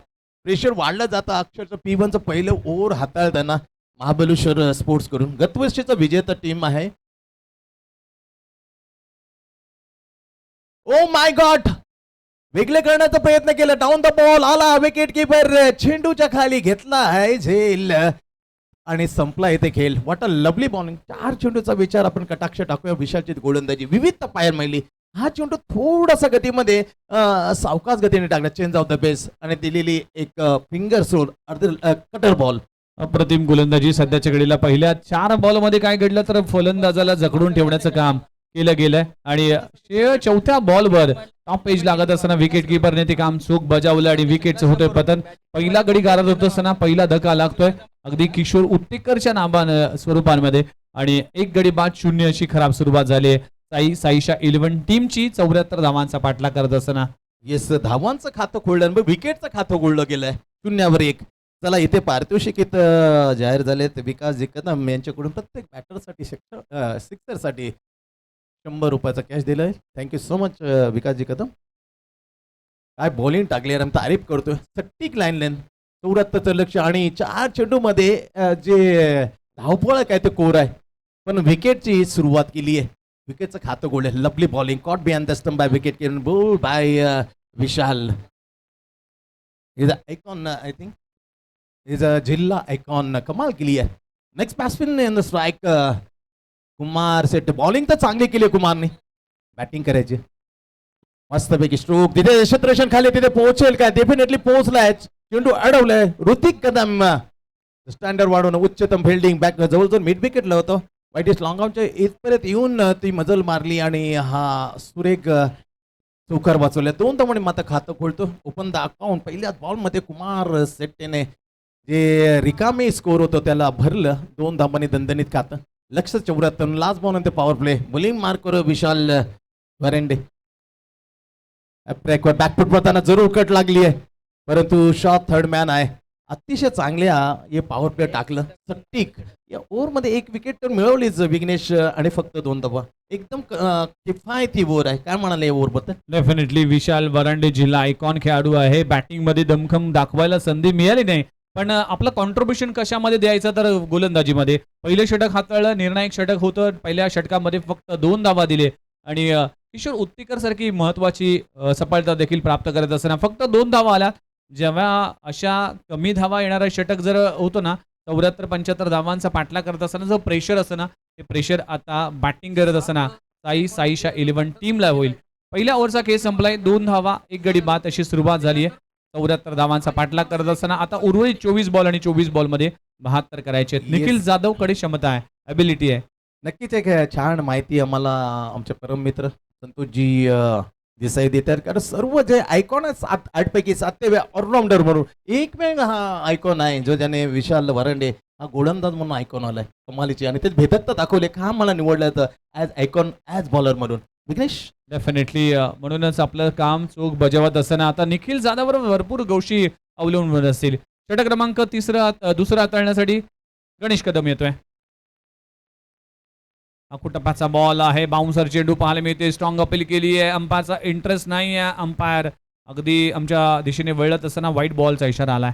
प्रेशर वाढलं जातं. अक्षरशः P1चं पहिलं ओव्हर हाताळताना महाबळेश्वर स्पोर्ट्स करून गतवर्षीचा विजेता टीम आहे. ओ माय गॉड, वेगळे करण्याचा प्रयत्न केला. डाऊन द बॉल आला. विकेट किपर चेंडूच्या खाली घेतला आहे झेल आणि संपला इथे खेळ. What a lovely bowling. 4 चेंडूचा विचार आपण कटाक्ष टाकूया. विशालची गोलंदाजी विविध पायर मिळली. हा चेंडू थोडासा गतीमध्ये सावकाश गतीने टाकला. चेंज ऑफ द बेस आणि दिलेली एक फिंगर सोड कटर बॉल. अप्रतिम गोलंदाजी सध्याच्या घडीला. पहिल्या 4 बॉलमध्ये काय घडलं तर फलंदाजाला जखडून ठेवण्याचं काम केलं गेलंय आणि चौथ्या बॉलवर टॉप पेज लागत असताना विकेट किपरने ते काम चूक बजावलं आणि विकेटचं होतोय पतन. पहिला गडी गारत होत असताना पहिला धक्का लागतोय अगदी किशोर उत्तेकरच्या स्वरूपांमध्ये आणि एक गडी बाद 0 अशी खराब सुरुवात झाली आहे. साईशा 11 टीमची 74 धावांचा पाठलाग करत असताना. येस, धावांचं खातं खोललं विकेटचं खातं खोललं गेलंय 0-1. चला इथे पारितोषिक इथं जाहीर झालेत. विकास जिकदम यांच्याकडून प्रत्येक बॅटरसाठी सिक्सरसाठी 100 रुपयाचा कॅश दिलाय. थँक्यू सो मच विकास जिकदम. काय बॉलिंग टाकली यार, तारीफ करतोय. सट्टीक लाईन 74चं लक्ष आणि 4 चेंडूमध्ये जे धावपळ आहे काय ते कोर आहे, पण विकेटची सुरुवात केली आहे. विकेटचं खातं गोल आहे. Lovely bowling caught behind the stump by wicket ball by Vishal. Is a icon I think is a जिल्हा आयकॉन. कमाल केली आहे. Next batsman in the strike Kumar set. Bowling तर चांगली केली कुमारने, बॅटिंग करायची मस्तपैकी. स्ट्रोक तिथे यशत्रशन खाली तिथे पोहोचेल काय, डेफिनेटली पोहोचलाय. चेंडू अडवलाय. ऋतिक कदम स्टँडर्ड वाढवून उच्चतम फिल्डिंग बॅक जवळजवळ मिड विकेटला होतं. वाईटिस लॉंगआउटच्या इथपर्यंत येऊन ती मजल मारली आणि हा सुरेख चौकार वाचवल्या. 2 धावांनी मात्र खातं खोलतो. Open the account. पहिल्याच बॉलमध्ये कुमार सेट्टेने जे रिकामी स्कोर होतं त्याला भरलं. 2 धावांनी दणदणीत खातं. लक्ष 74. लास्ट बॉल नंतर पॉवर प्ले. बॉलिंग मार्कर विशाल वरेंडे. बॅकफुट पडताना जरूर कट लागली आहे, परंतु शॉट थर्ड मॅन आहे. अतिशय चांगल्या हे पॉवर प्ले टाकलं. सट्टीक या ओव्हरमध्ये 1 विकेट तर मिळवलीच विघ्नेश आणि फक्त 2 धावा. एकदम किफायती ओव्हर आहे. काय म्हणाले या ओव्हरबद्दल? डेफिनेटली विशाल वरांडे जिल्हा आयकॉन खेळाडू आहे. बॅटिंग मध्ये दमखम दाखवायला संधी मिळाली नाही, पण आपलं कॉन्ट्रीब्युशन कशामध्ये द्यायचं तर गोलंदाजीमध्ये. पहिलं षटक हाताळलं, निर्णायक षटक होतं. पहिल्या षटकामध्ये फक्त 2 धावा दिले आणि किशोर उत्तीकर सारखी महत्वाची सफलता देखील प्राप्त करत असताना फक्त 2 धावा आल्या. जेव्हा अशा कमी धावा येणारा षटक जर होतो ना, 74-75 धावांचा पाठलाग करत असताना जो प्रेशर असतं ना, ते प्रेशर आता बॅटिंग करत असताना साईशा 11 टीमला होईल. पहिल्या ओव्हरचा केस संपलाय. 2 धावा 1 गडी बाद अशी सुरुवात झाली आहे. 74 धावांचा पाठलाग करत असताना आता उर्वरित 24 बॉल आणि 24 बॉलमध्ये 72 करायचे आहेत. निखिल जाधवकडे क्षमता आहे, ॲबिलिटी आहे. नक्कीच एक छान माहिती आम्हाला आमचे परम मित्र संतोषजी देसाई देतात. कारण सर्व जे आयकॉन आहे 8 पैकी 7 ते ऑलराऊंडर म्हणून एकमेव हा आयकॉन आहे जो ज्याने विशाल वरांडे हा गोलंदाज म्हणून आयकॉन आलाय कमालीची. आणि ते भेटत तर दाखवले का मला निवडलं तर ॲज आयकॉन ॲज बॉलर म्हणून. विघ्नेश डेफिनेटली म्हणूनच आपलं काम चोख बजावत असताना आता निखिल जाधववर भरपूर गोष्टी अवलंबून असतील. षटक क्रमांक दुसरा हाताळण्यासाठी गणेश कदम येतोय. टप्प्याचा बॉल आहे. बाउन्सर चेंडू पाहायला मिळते. स्ट्रॉंग अपील केली आहे. अंपायरचा इंटरेस्ट नाही आहे. अंपायर अगदी आमच्या दिशेने वळत असताना व्हाईट बॉलचा इशारा आलाय.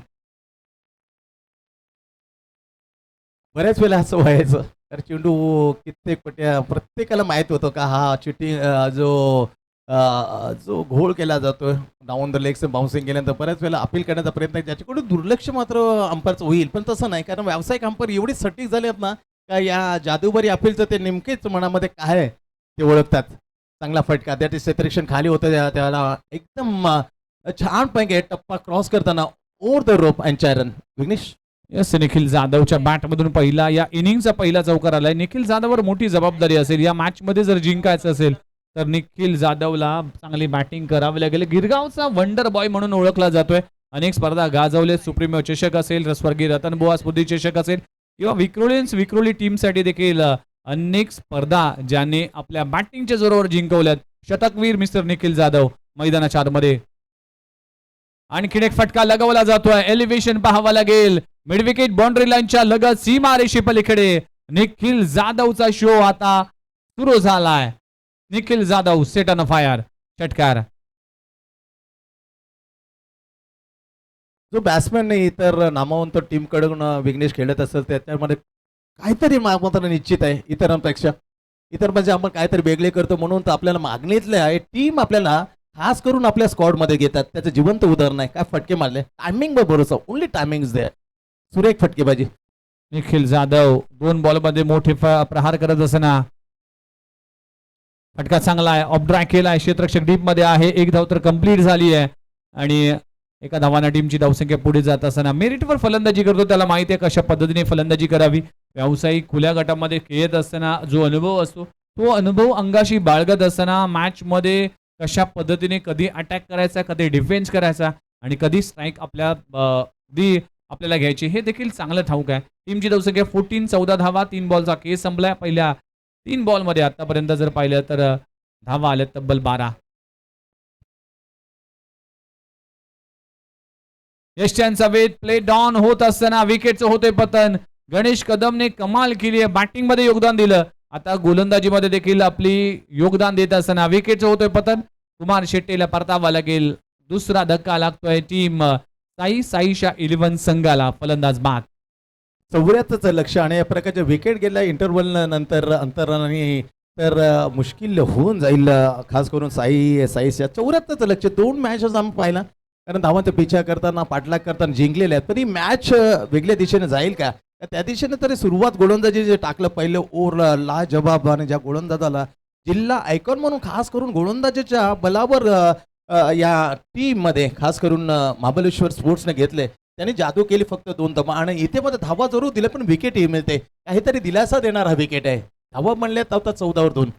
बऱ्याच वेळेला असं व्हायचं तर चेंडू कित्येक पट्या प्रत्येकाला माहित होतं का हा चिटिंग जो घोळ केला जातोय डाऊन द लेग्स बाउन्सिंग केल्यानंतर बऱ्याच वेळेला अपील करण्याचा प्रयत्न ज्याच्याकडून दुर्लक्ष मात्र अंपायरचं होईल. पण तसं नाही, कारण व्यावसायिक अंपायर एवढी सटीक झाले आहेत ना का या जादूभरी अपीलचं ते नेमकेच मनामध्ये काय आहे ते ओळखतात. चांगला फटका दॅट इज सेपरेशन खाली होतं त्याला एकदम छान पैकी टप्पा क्रॉस करताना ओव्हर द रोप अँचायरन. विघ्नेश यस, निखिल जाधवच्या बॅटमधून पहिला या इनिंगचा पहिला चौकार आलाय. निखिल जाधववर मोठी जबाबदारी असेल. या मॅच मध्ये जर जिंकायचं असेल तर निखिल जाधवला चांगली बॅटिंग करावी लागेल. गिरगावचा वंडर बॉय म्हणून ओळखला जातोय. अनेक स्पर्धा गाजवले. सुप्रीमियो चषक असेल, स्वर्गीय रतनबुवा स्मृती चषक असेल किंवा विक्रोली टीमसाठी देखील अनेक स्पर्धा ज्याने आपल्या बॅटिंगच्या जोरावर जिंकवल्यात. शतकवीर मिस्टर निखिल जाधव मैदानाच्या आतमध्ये. आणखीन एक फटका लगावला जातोय. एलिव्हेशन पाहावा लागेल. मिडविकेट बाउंड्री लाईनच्या लगत सीमारेषे पलीकडे निखिल जाधवचा शो आता सुरू झालाय. Nikhil Jadhav set on fire. षटकार. जो बॅट्समॅन इतर नामवंत टीमकडून विघ्नेश खेळत असेल त्याच्यामध्ये काहीतरी मात्र निश्चित आहे इतरांपेक्षा. इतर म्हणजे आपण काहीतरी वेगळे करतो म्हणून तर आपल्याला मागणीतले आहे. टीम आपल्याला खास करून आपल्या स्क्वॉडमध्ये घेतात. त्याचं जिवंत उदाहरण आहे. काय फटके मारले, टायमिंग वर भरोसा, ओनली टायमिंग दे. सुरेख फटकेबाजी. निखिल जाधव 2 बॉलमध्ये मोठे प्रहार करत असताना फटका चांगला आहे. ऑफ ड्राय केलाय. क्षेत्ररक्षक डीप मध्ये आहे. 1 धाव तर कंप्लीट झाली आहे आणि एका धावाने टीमची धावसंख्या पुढे जात असताना मेरिटवर फलंदाजी करतो. त्याला माहिती आहे कशा पद्धतीने फलंदाजी करावी. व्यावसायिक खुल्या गटामध्ये खेळत असताना जो अनुभव असतो तो अनुभव अंगाशी बाळगत असताना मॅचमध्ये कशा पद्धतीने कधी अटॅक करायचा, कधी डिफेन्स करायचा आणि कधी स्ट्राईक आपल्याला घ्यायची हे देखील चांगलं ठाऊक आहे. टीमची धावसंख्या 14, 14 धावा, 3 बॉलचा केस संपलाय. पहिल्या 3 बॉलमध्ये आतापर्यंत जर पाहिलं तर धावा आल्या तब्बल 12. यष्ट्यांचा वेध प्ले डॉन होत असताना विकेटचं होते पतन. गणेश कदमने कमाल केली आहे, बॅटिंगमध्ये योगदान दिलं. आता गोलंदाजीमध्ये देखील आपली योगदान देत असताना विकेटचं होतोय पतन. कुमार शेट्टीला परतावा लागेल. दुसरा धक्का लागतोय टीम साईशा 11 संघाला. फलंदाज बाद. 74चं लक्ष आणि या प्रकारचे विकेट गेल्या इंटरव्हल नंतर अंतराने तर मुश्किल होऊन जाईल, खास करून साईच्या 74चं लक्ष. 2 मॅचेस आम्ही पाहिला, कारण धावांचा पिछा करताना पाठलाग करताना जिंकलेले आहेत. पण ही मॅच वेगळ्या दिशेने जाईल का? त्या दिशेने तरी सुरुवात गोलंदाजी जे टाकलं पहिलं ओव्हर ला जबाब आणि ज्या गोलंदाजाला जिल्हा आयकॉन म्हणून खास करून गोलंदाजीच्या बलावर या टीम मध्ये खास करून महाबळेश्वर स्पोर्ट्सने घेतले. त्यांनी जादू केली फक्त 2 धावा आणि इथे मध्ये धावा जरूर दिले पण विकेटही मिळते. काहीतरी दिलासा देणारा विकेट आहे. धावा म्हणले तर 14वर 2.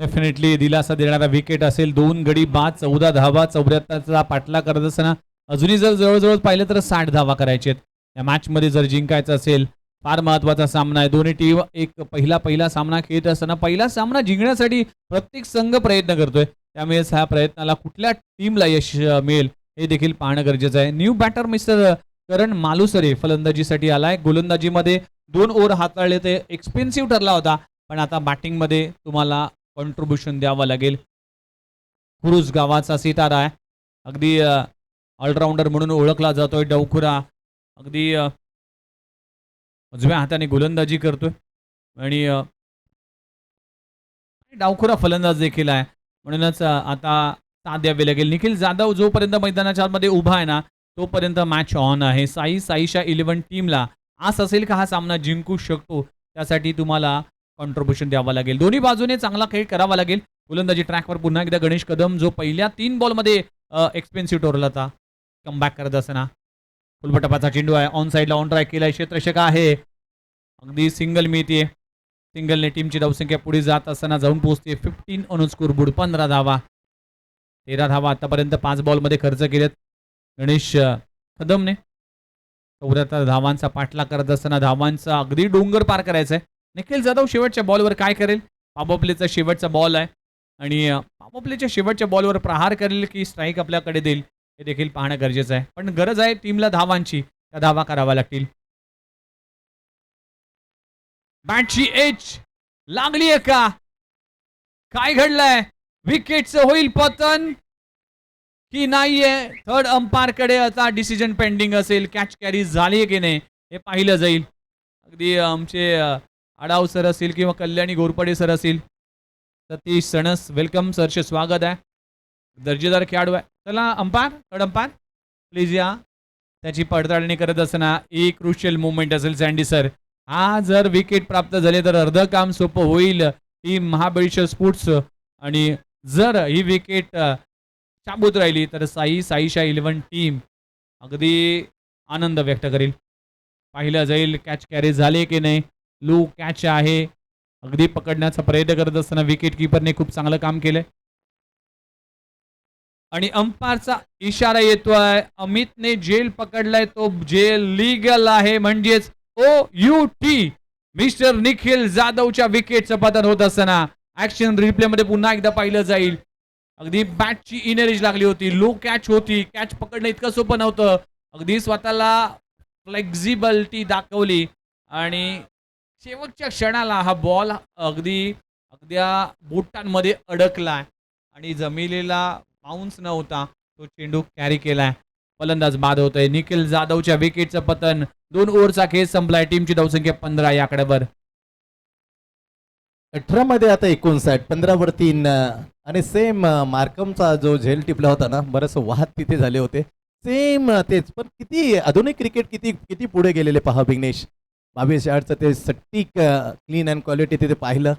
डेफिनेटली दिलासा देणारा विकेट असेल. 2 गडी बाद, 14 धावा, 74चा पाठला करत असताना अजूनही जर जवळजवळ पाहिलं तर 60 धावा करायचे आहेत. या मॅचमध्ये जर जिंकायचं असेल, फार महत्वाचा सामना आहे. दोन्ही टीम एक पहिला सामना खेळत असताना पहिला सामना जिंकण्यासाठी प्रत्येक संघ प्रयत्न करतोय. त्यामुळे ह्या प्रयत्नाला कुठल्या टीमला यश मिळेल हे देखील पाहणं गरजेचं आहे. न्यू बॅटर मिस्टर करण मालुसरे फलंदाजीसाठी आलाय. गोलंदाजीमध्ये 2 ओव्हर हाताळले ते एक्सपेन्सिव्ह ठरला होता, पण आता बॅटिंगमध्ये तुम्हाला कॉन्ट्रीब्युशन द्यावं लागेल. खुरुस गावाचा सितारा आहे, अगदी ऑलराऊंडर म्हणून ओळखला जातोय. डावखुरा अगदी उजव्या हाताने गोलंदाजी करतोय आणि डावखुरा फलंदाज देखील आहे. म्हणूनच आता साथ द्यावी लागेल. निखिल जाधव जोपर्यंत मैदानाच्या आतमध्ये उभा आहे ना तोपर्यंत मॅच ऑन आहे. साईशा 11 टीमला आस असेल का हा सामना जिंकू शकतो, त्यासाठी तुम्हाला कॉन्ट्रीब्युशन द्यावं लागेल. दोन्ही बाजूने चांगला खेळ करावा लागेल. गोलंदाजी ट्रॅकवर पुन्हा एकदा गणेश कदम, जो पहिल्या 3 बॉलमध्ये एक्सपेन्सिव्ह ठरला होता, कमबॅक करत असताना. फुलबटापाचा चेंडू आहे, ऑन साईडला ऑन ट्रॅक केलाय, क्षेत्ररक्षक आहे, अगदी सिंगल मिळते. सिंगलने टीमची धावसंख्या पुढे जात असताना जाऊन पोहोचते 15 ऑन स्कोरबोर्ड. 15 धावा, 13 धावा आतापर्यंत 5 बॉलमध्ये खर्च केलेत गणेश कदमने. 74 धावांचा पाठला करत असताना धावांचा अगदी डोंगर पार करायचा आहे. निखिल जाधव शेवटच्या बॉलवर काय करेल? पॉवर प्लेचा शेवटचा बॉल आहे आणि पॉवर प्लेच्या शेवटच्या बॉलवर प्रहार करेल की स्ट्राईक आपल्याकडे देईल हे देखील पाहणं गरजेचं आहे. पण गरज आहे टीमला धावांची, त्या धावा कराव्या लागतील. बॅटची एज लागलीये का? काय घडलंय? विकेटचं होईल पतन की नाहीये? थर्ड अंपायर कडे आता डिसिजन पेंडिंग असेल. कॅच कॅरी झाली की नाही हे पाहिलं जाईल. अगदी आमचे आडाव सर असतील किंवा कल्याणी घोरपडे सर असतील, सतीश सणस, वेलकम सरचे स्वागत आहे. दर्जेदार खेळाडू आहे. चला अंपायर, थर्ड अंपायर प्लीज या. त्याची पडताळणी करत असताना एक क्रुशियल मुवमेंट असेल सँडी सर. हा जर विकेट प्राप्त झाले तर अर्ध काम सोपं होईल टीम महाबळेश्वर स्पोर्ट्स, आणि जर ही विकेट चाबूत राहिली तर साईशा 11 टीम अगदी आनंद व्यक्त करेल. पाहिलं जाईल कॅच कॅरी झाले की नाही. लो कॅच आहे, अगदी पकडण्याचा प्रयत्न करत असताना विकेट किपरने खूप चांगलं काम केलंय आणि अंपायरचा इशारा येतोय. अमितने जेल पकडलाय, तो जेल लीगल आहे, म्हणजेच OUT. मिस्टर निखिल जाधवच्या विकेटचं पतन होत असताना ऍक्शन रिप्ले मध्ये पुन्हा एकदा पाहिलं जाईल. अगदी बॅटची इनरेज लागली होती, लो कॅच होती, कॅच पकडणं इतकं सोपं नव्हतं. अगदी स्वतःला फ्लेक्झिबिलिटी दाखवली आणि शेवटच्या क्षणाला हा बॉल अगद्या बोटांमध्ये अडकलाय आणि जमिलेला बाउन्स नव्हता, तो चेंडू कॅरी केलाय. फलंदाज बाद होतोय. निखिल जाधवच्या विकेटचं पतन. 2 ओव्हरचा खेळ संपलाय. टीमची धावसंख्या 15 या आकड्यावर. 18 मध्ये आता 59, 15वर 3 आणि सेम मार्कमचा जो झेल टिपला होता ना, बरेच वाद तिथे झाले होते. सेम तेच, पण किती आधुनिक क्रिकेट किती पुढे गेलेले पहा विघ्नेश. 22 यार्डचं ते सटीक क्लीन अँड क्वालिटी तिथे पाहिलं.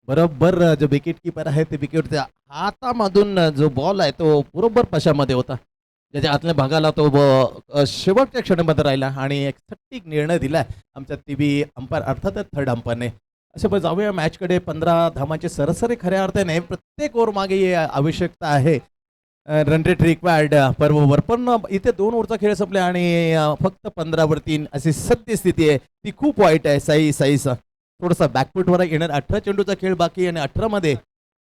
बरोबर जो विकेट किपर आहे ते विकेट हातामधून जो बॉल आहे तो बरोबर पशामध्ये होता, ज्याच्या आतल्या भागाला तो शेवटच्या क्षणामध्ये राहिला आणि एक सटीक निर्णय दिला आमच्या टीव्ही अंपायर अर्थातच थर्ड अंपायरने. असं पण जाऊया मॅचकडे. 15 धावांची सरासरी खऱ्या अर्थाने प्रत्येक ओव्हर मागे आवश्यकता आहे. रन रेट रिक्वायर्ड पर ओव्हर, पण इथे 2 ओव्हरचा खेळ संपला आणि फक्त 15 3 अशी सद्यस्थिती आहे. ती खूप वाईट आहे. साईचा थोडासा बॅकफुटवर येणार. 18 चेंडूचा खेळ बाकी आणि 18 मध्ये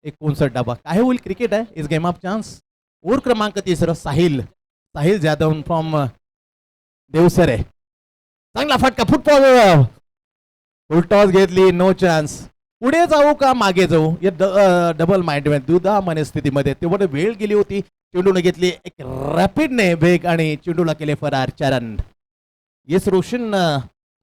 59 डाबा. काय होईल? क्रिकेट आहे, is game of chance. Over क्रमांक 3 साहिल जाधव फ्रॉम देवसरे. चांगला फटका, फुटबॉल फुल टॉस घेतली, नो चान्स. पुढे जाऊ का मागे जाऊ या डबल माइंड दुधा मनस्थितीमध्ये तेवढं वेळ गेली होती. चेंडूने घेतली एक रॅपिडने वेग आणि चेंडूला केले फरार 4 रन. येस रोशन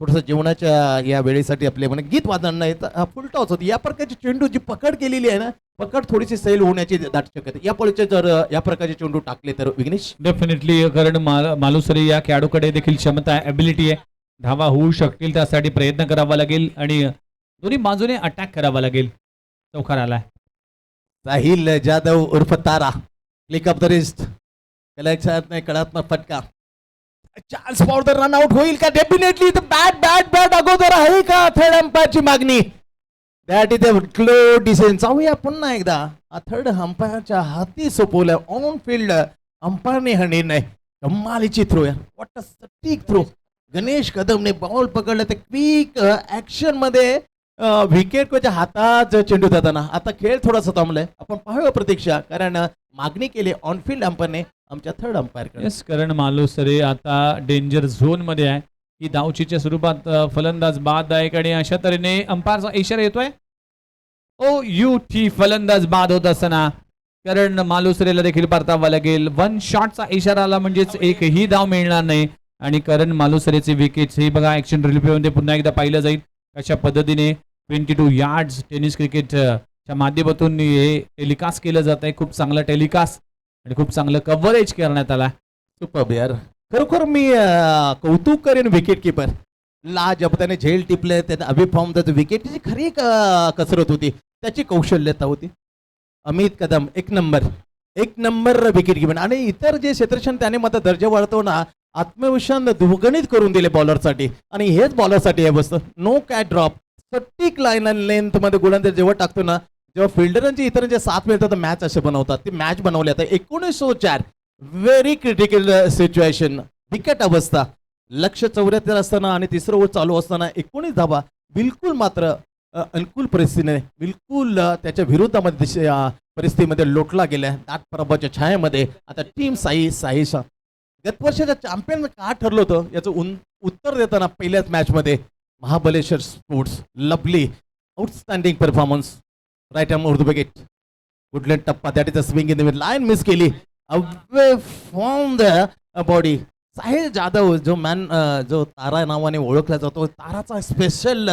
थोडंसं जेवणाच्या या वेळेसाठी आपले म्हणे गीत वाजणार नाही. फुल टॉस होती. या प्रकारची चेंडूची पकड केलेली आहे ना, पकड थोडीशी सैल होण्याची दाट शक्यता. या पळीचे जर या प्रकारचे चेंडू टाकले तर विघ्नेश डेफिनेटली, कारण मालुसरे या खेळाडूकडे देखील क्षमता आहे, ॲबिलिटी आहे. धावा होऊ शकतील त्यासाठी प्रयत्न करावा लागेल आणि दोन्ही बाजूने अटॅक करावा लागेल. चौकार आलाय. साहिल जाधव उर्फ तारा, क्लिक ऑफ द रिस्ट, कळात्मक फटका. Chance for the run out होईल का? डेफिनेटली बॅट अगोदर आहे का? थर्ड अंपायरची मागणी. That is a close decision. जाऊया पुन्हा एकदा. थर्ड अंपायरच्या हाती सोपवलं ऑन फील्ड. अंपायरने हा निर्णय. कमालीची थ्रो आहे. व्हॉट अ सटीक थ्रो. गणेश कदमने बॉल पकडलं ते क्विक ऍक्शन मध्ये विकेटच्या हातात चेंडू जाताना. आता खेळ थोडासा थांबलाय. आपण पाहूया प्रतीक्षा, कारण मागणी केली ऑन फील्ड अंपायरने आमच्या थर्ड अंपायर. येस, कारण मालुसरे आता डेंजर झोन मध्ये आहे. ही धावचीच्या स्वरूपात फलंदाज बाद आहे आणि अशा तऱ्हेने अंपायरचा इशारा येतोय. फलंदाज बाद होत असताना कारण मालुसरेला देखील परतावा लागेल. 1 शॉटचा इशारा आला म्हणजेच एकही धाव मिळणार नाही आणि करण मालुसरेचे विकेट्स हे बघा ऍक्शन रिव्ह्यू मध्ये पुन्हा एकदा पाहिलं जाईल कशा पद्धतीने 22 यार्ड्स टेनिस क्रिकेटच्या माध्यमातून हे टेलिकास्ट केलं जात आहे. खूप चांगलं टेलिकास्ट आणि खूप चांगलं कव्हरेज करण्यात आला. सुपर यार, खरोखर मी कौतुक करेन विकेट किपर. लाजब त्याने झेल टिपले, त्याने अभिफॉर्म त्याचं विकेटची खरी कसरत होती, त्याची कौशल्यता होती. अमित कदम एक नंबर विकेट किपर. आणि इतर जे क्षेत्रक्षण त्याने मात्र दर्जा वाढवतो आत्मविश्वास दुगणित करून दिले बॉलरसाठी. आणि हेच बॉलरसाठी हे बसतं. नो कॅट ड्रॉप, सटीक लाईन आणि लेंथ मध्ये गोलंदाज जेव्हा टाकतो ना, जेव्हा फिल्डरांची इतरांचे साथ मिळतात मॅच असे बनवतात. ती मॅच बनवली. आता 1904 व्हेरी क्रिटिकल सिच्युएशन, विकेट अवस्था, लक्ष 74 असताना आणि तिसरं ओव्हर चालू असताना 19 धावा. बिलकुल मात्र अनुकूल परिस्थितीने बिलकुल त्याच्या विरोधामध्ये परिस्थितीमध्ये लोटला गेल्या. दाट पराभवाच्या छायेमध्ये आता टीम साईशा गतवर्षाच्या चॅम्पियन का ठरलं होतं याचं उत्तर देताना पहिल्याच मॅच मध्ये Mahabaleshwar sports lovely outstanding performance. Right arm उर्दू विकेट, गुडलँड टप्पा, that is a swing in the mid, line miss केली away from the body. Sahil Jadhav जो तारा नावाने ओळखला जातो, ताराचा स्पेशल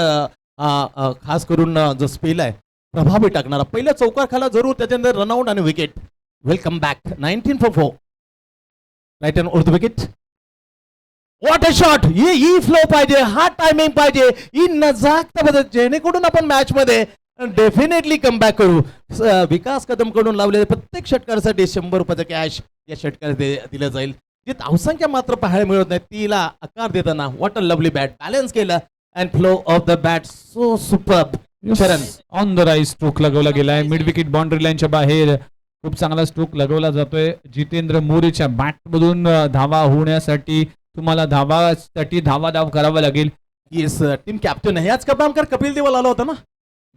खास करून जो स्पेल आहे प्रभावी टाकणारा. पहिल्या चौकार खाला जरूर, त्याच्यानंतर रनआउट आणि wicket. Welcome back 19 for 4. Right hand उर्दू विकेट. What a shot. ही फ्लो पाहिजे, हा टायमिंग पाहिजे, ही नजाकता पाहिजे, जेणेकरून आपण मॅच मध्ये डेफिनेटली कम बॅक करू. विकास कदम कडून लावलेले प्रत्येक षटकारासाठी 100 रुपयाचं कॅश या षटकार दिलं जाईल. जी धावसंख्या मात्र पाहायला मिळत नाही तिला आकार देताना what a lovely bat, balance केलं and flow of the bat so superb. Sharan on the right stroke लगवला गेलाय. मिड विकेट बाउंड्री लाईनच्या बाहेर खूप चांगला स्ट्रोक लगवला जातोय. जितेंद्र मोरेच्या बॅट मधून धावा होण्यासाठी तुम्हाला धावासाठी धाव करावा लागेल. येस, टीम कॅप्टन आहे. याच क्रमांकावर कपिल देव आला होता ना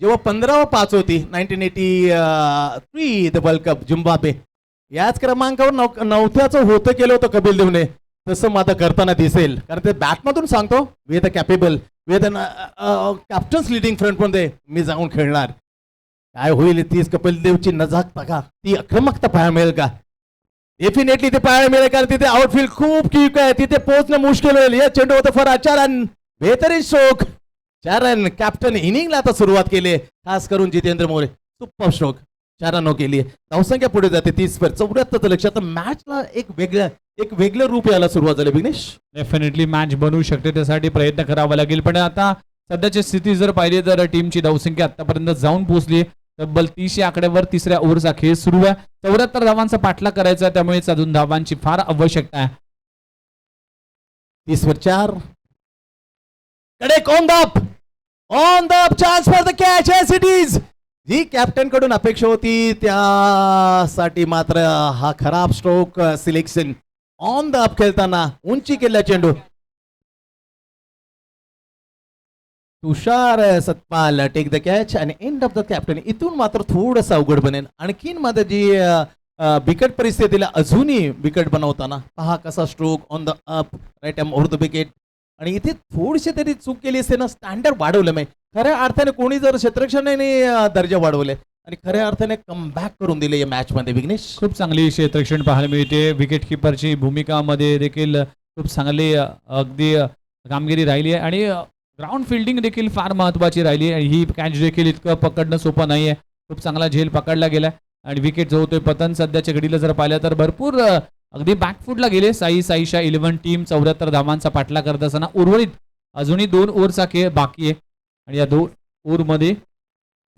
जेव्हा 15-5 होती 1983 द वर्ल्ड कप झिम्बाब्वे. याच क्रमांकावर 9थ्याचं होतं केलं होतं कपिल देवने. तसं मात्र करताना दिसेल, कारण ते बॅटमधून सांगतो with a capable with captains leading front मध्ये मी जाऊन खेळणार. काय होईल तीच कपिल देवची नजाकता का, ती आक्रमकता पाहायला मिळेल का? डेफिनेटली ते पाहायला मिळेल, कारण तिथे आउटफील्ड खूप क्विक आहे, तिथे पोहोचणं मुश्किल होईल. या चेंडू होतं फॉर 4 रन, बेहतरीन स्ट्रोक 4 रन. कॅप्टन इनिंगला आता सुरुवात केली, खास करून Jitendra More. Super stroke 4 run केली. धावसंख्या पुढे जाते 30 वर 74 लक्षात. मॅचला एक वेगळं रूप यायला सुरुवात झाली. विघ्नेश डेफिनेटली मॅच बनवू शकते, त्यासाठी प्रयत्न करावा लागेल. पण आता सध्याची स्थिती जर पाहिली तर टीमची धावसंख्या आतापर्यंत जाऊन पोहोचली तब्बल 30 या आकड्यावर. तिसऱ्या ओव्हरचा खेळ सुरू आहे. 74 धावांचा पाठलाग करायचा, त्यामुळेच अजून धावांची फार आवश्यकता आहे. 30 वर 4 कडे कोण दाप on the chance for the catch yes it is. जी कॅप्टन कडून अपेक्षा होती त्यासाठी मात्र हा खराब stroke selection. On the up खेळताना उंची केला चेंडू. Tushar Satpal take the catch आणि एंड ऑफ द कॅप्टन. इथून मात्र थोडंसं अवघड बनेल. आणखीन मात्र जी बिकट परिस्थितीला अजूनही बिकट बनवताना पहा कसा stroke on the up right arm over the wicket. आणि इथे थोडीशी तरी चूक केली असते ना, स्टँडर्ड वाढवलं नाही. खऱ्या अर्थाने कोणी जर क्षेत्ररक्षणाने दर्जा वाढवले आणि खऱ्या अर्थाने कमबॅक करून दिले या मॅच मध्ये विघ्नेश. खूप चांगली क्षेत्ररक्षण पाहायला मिळते. विकेट किपरची भूमिकामध्ये देखील खूप चांगली अगदी कामगिरी राहिली आहे आणि ग्राउंड फिल्डिंग देखील फार महत्त्वाची राहिली आहे. ही कॅच देखील इतकं पकडणं सोपं नाही आहे. खूप चांगला झेल पकडला गेला आणि विकेट जो होतोय पतन सध्याच्या घडीला जर पाहिलं तर भरपूर अगदी बॅकफुटला गेले. साईशा 11 टीम 74 धावांचा पाठला करत असताना उर्वरित अजूनही 2 ओव्हरचा खेळ बाकी आहे आणि या 2 ओव्हरमध्ये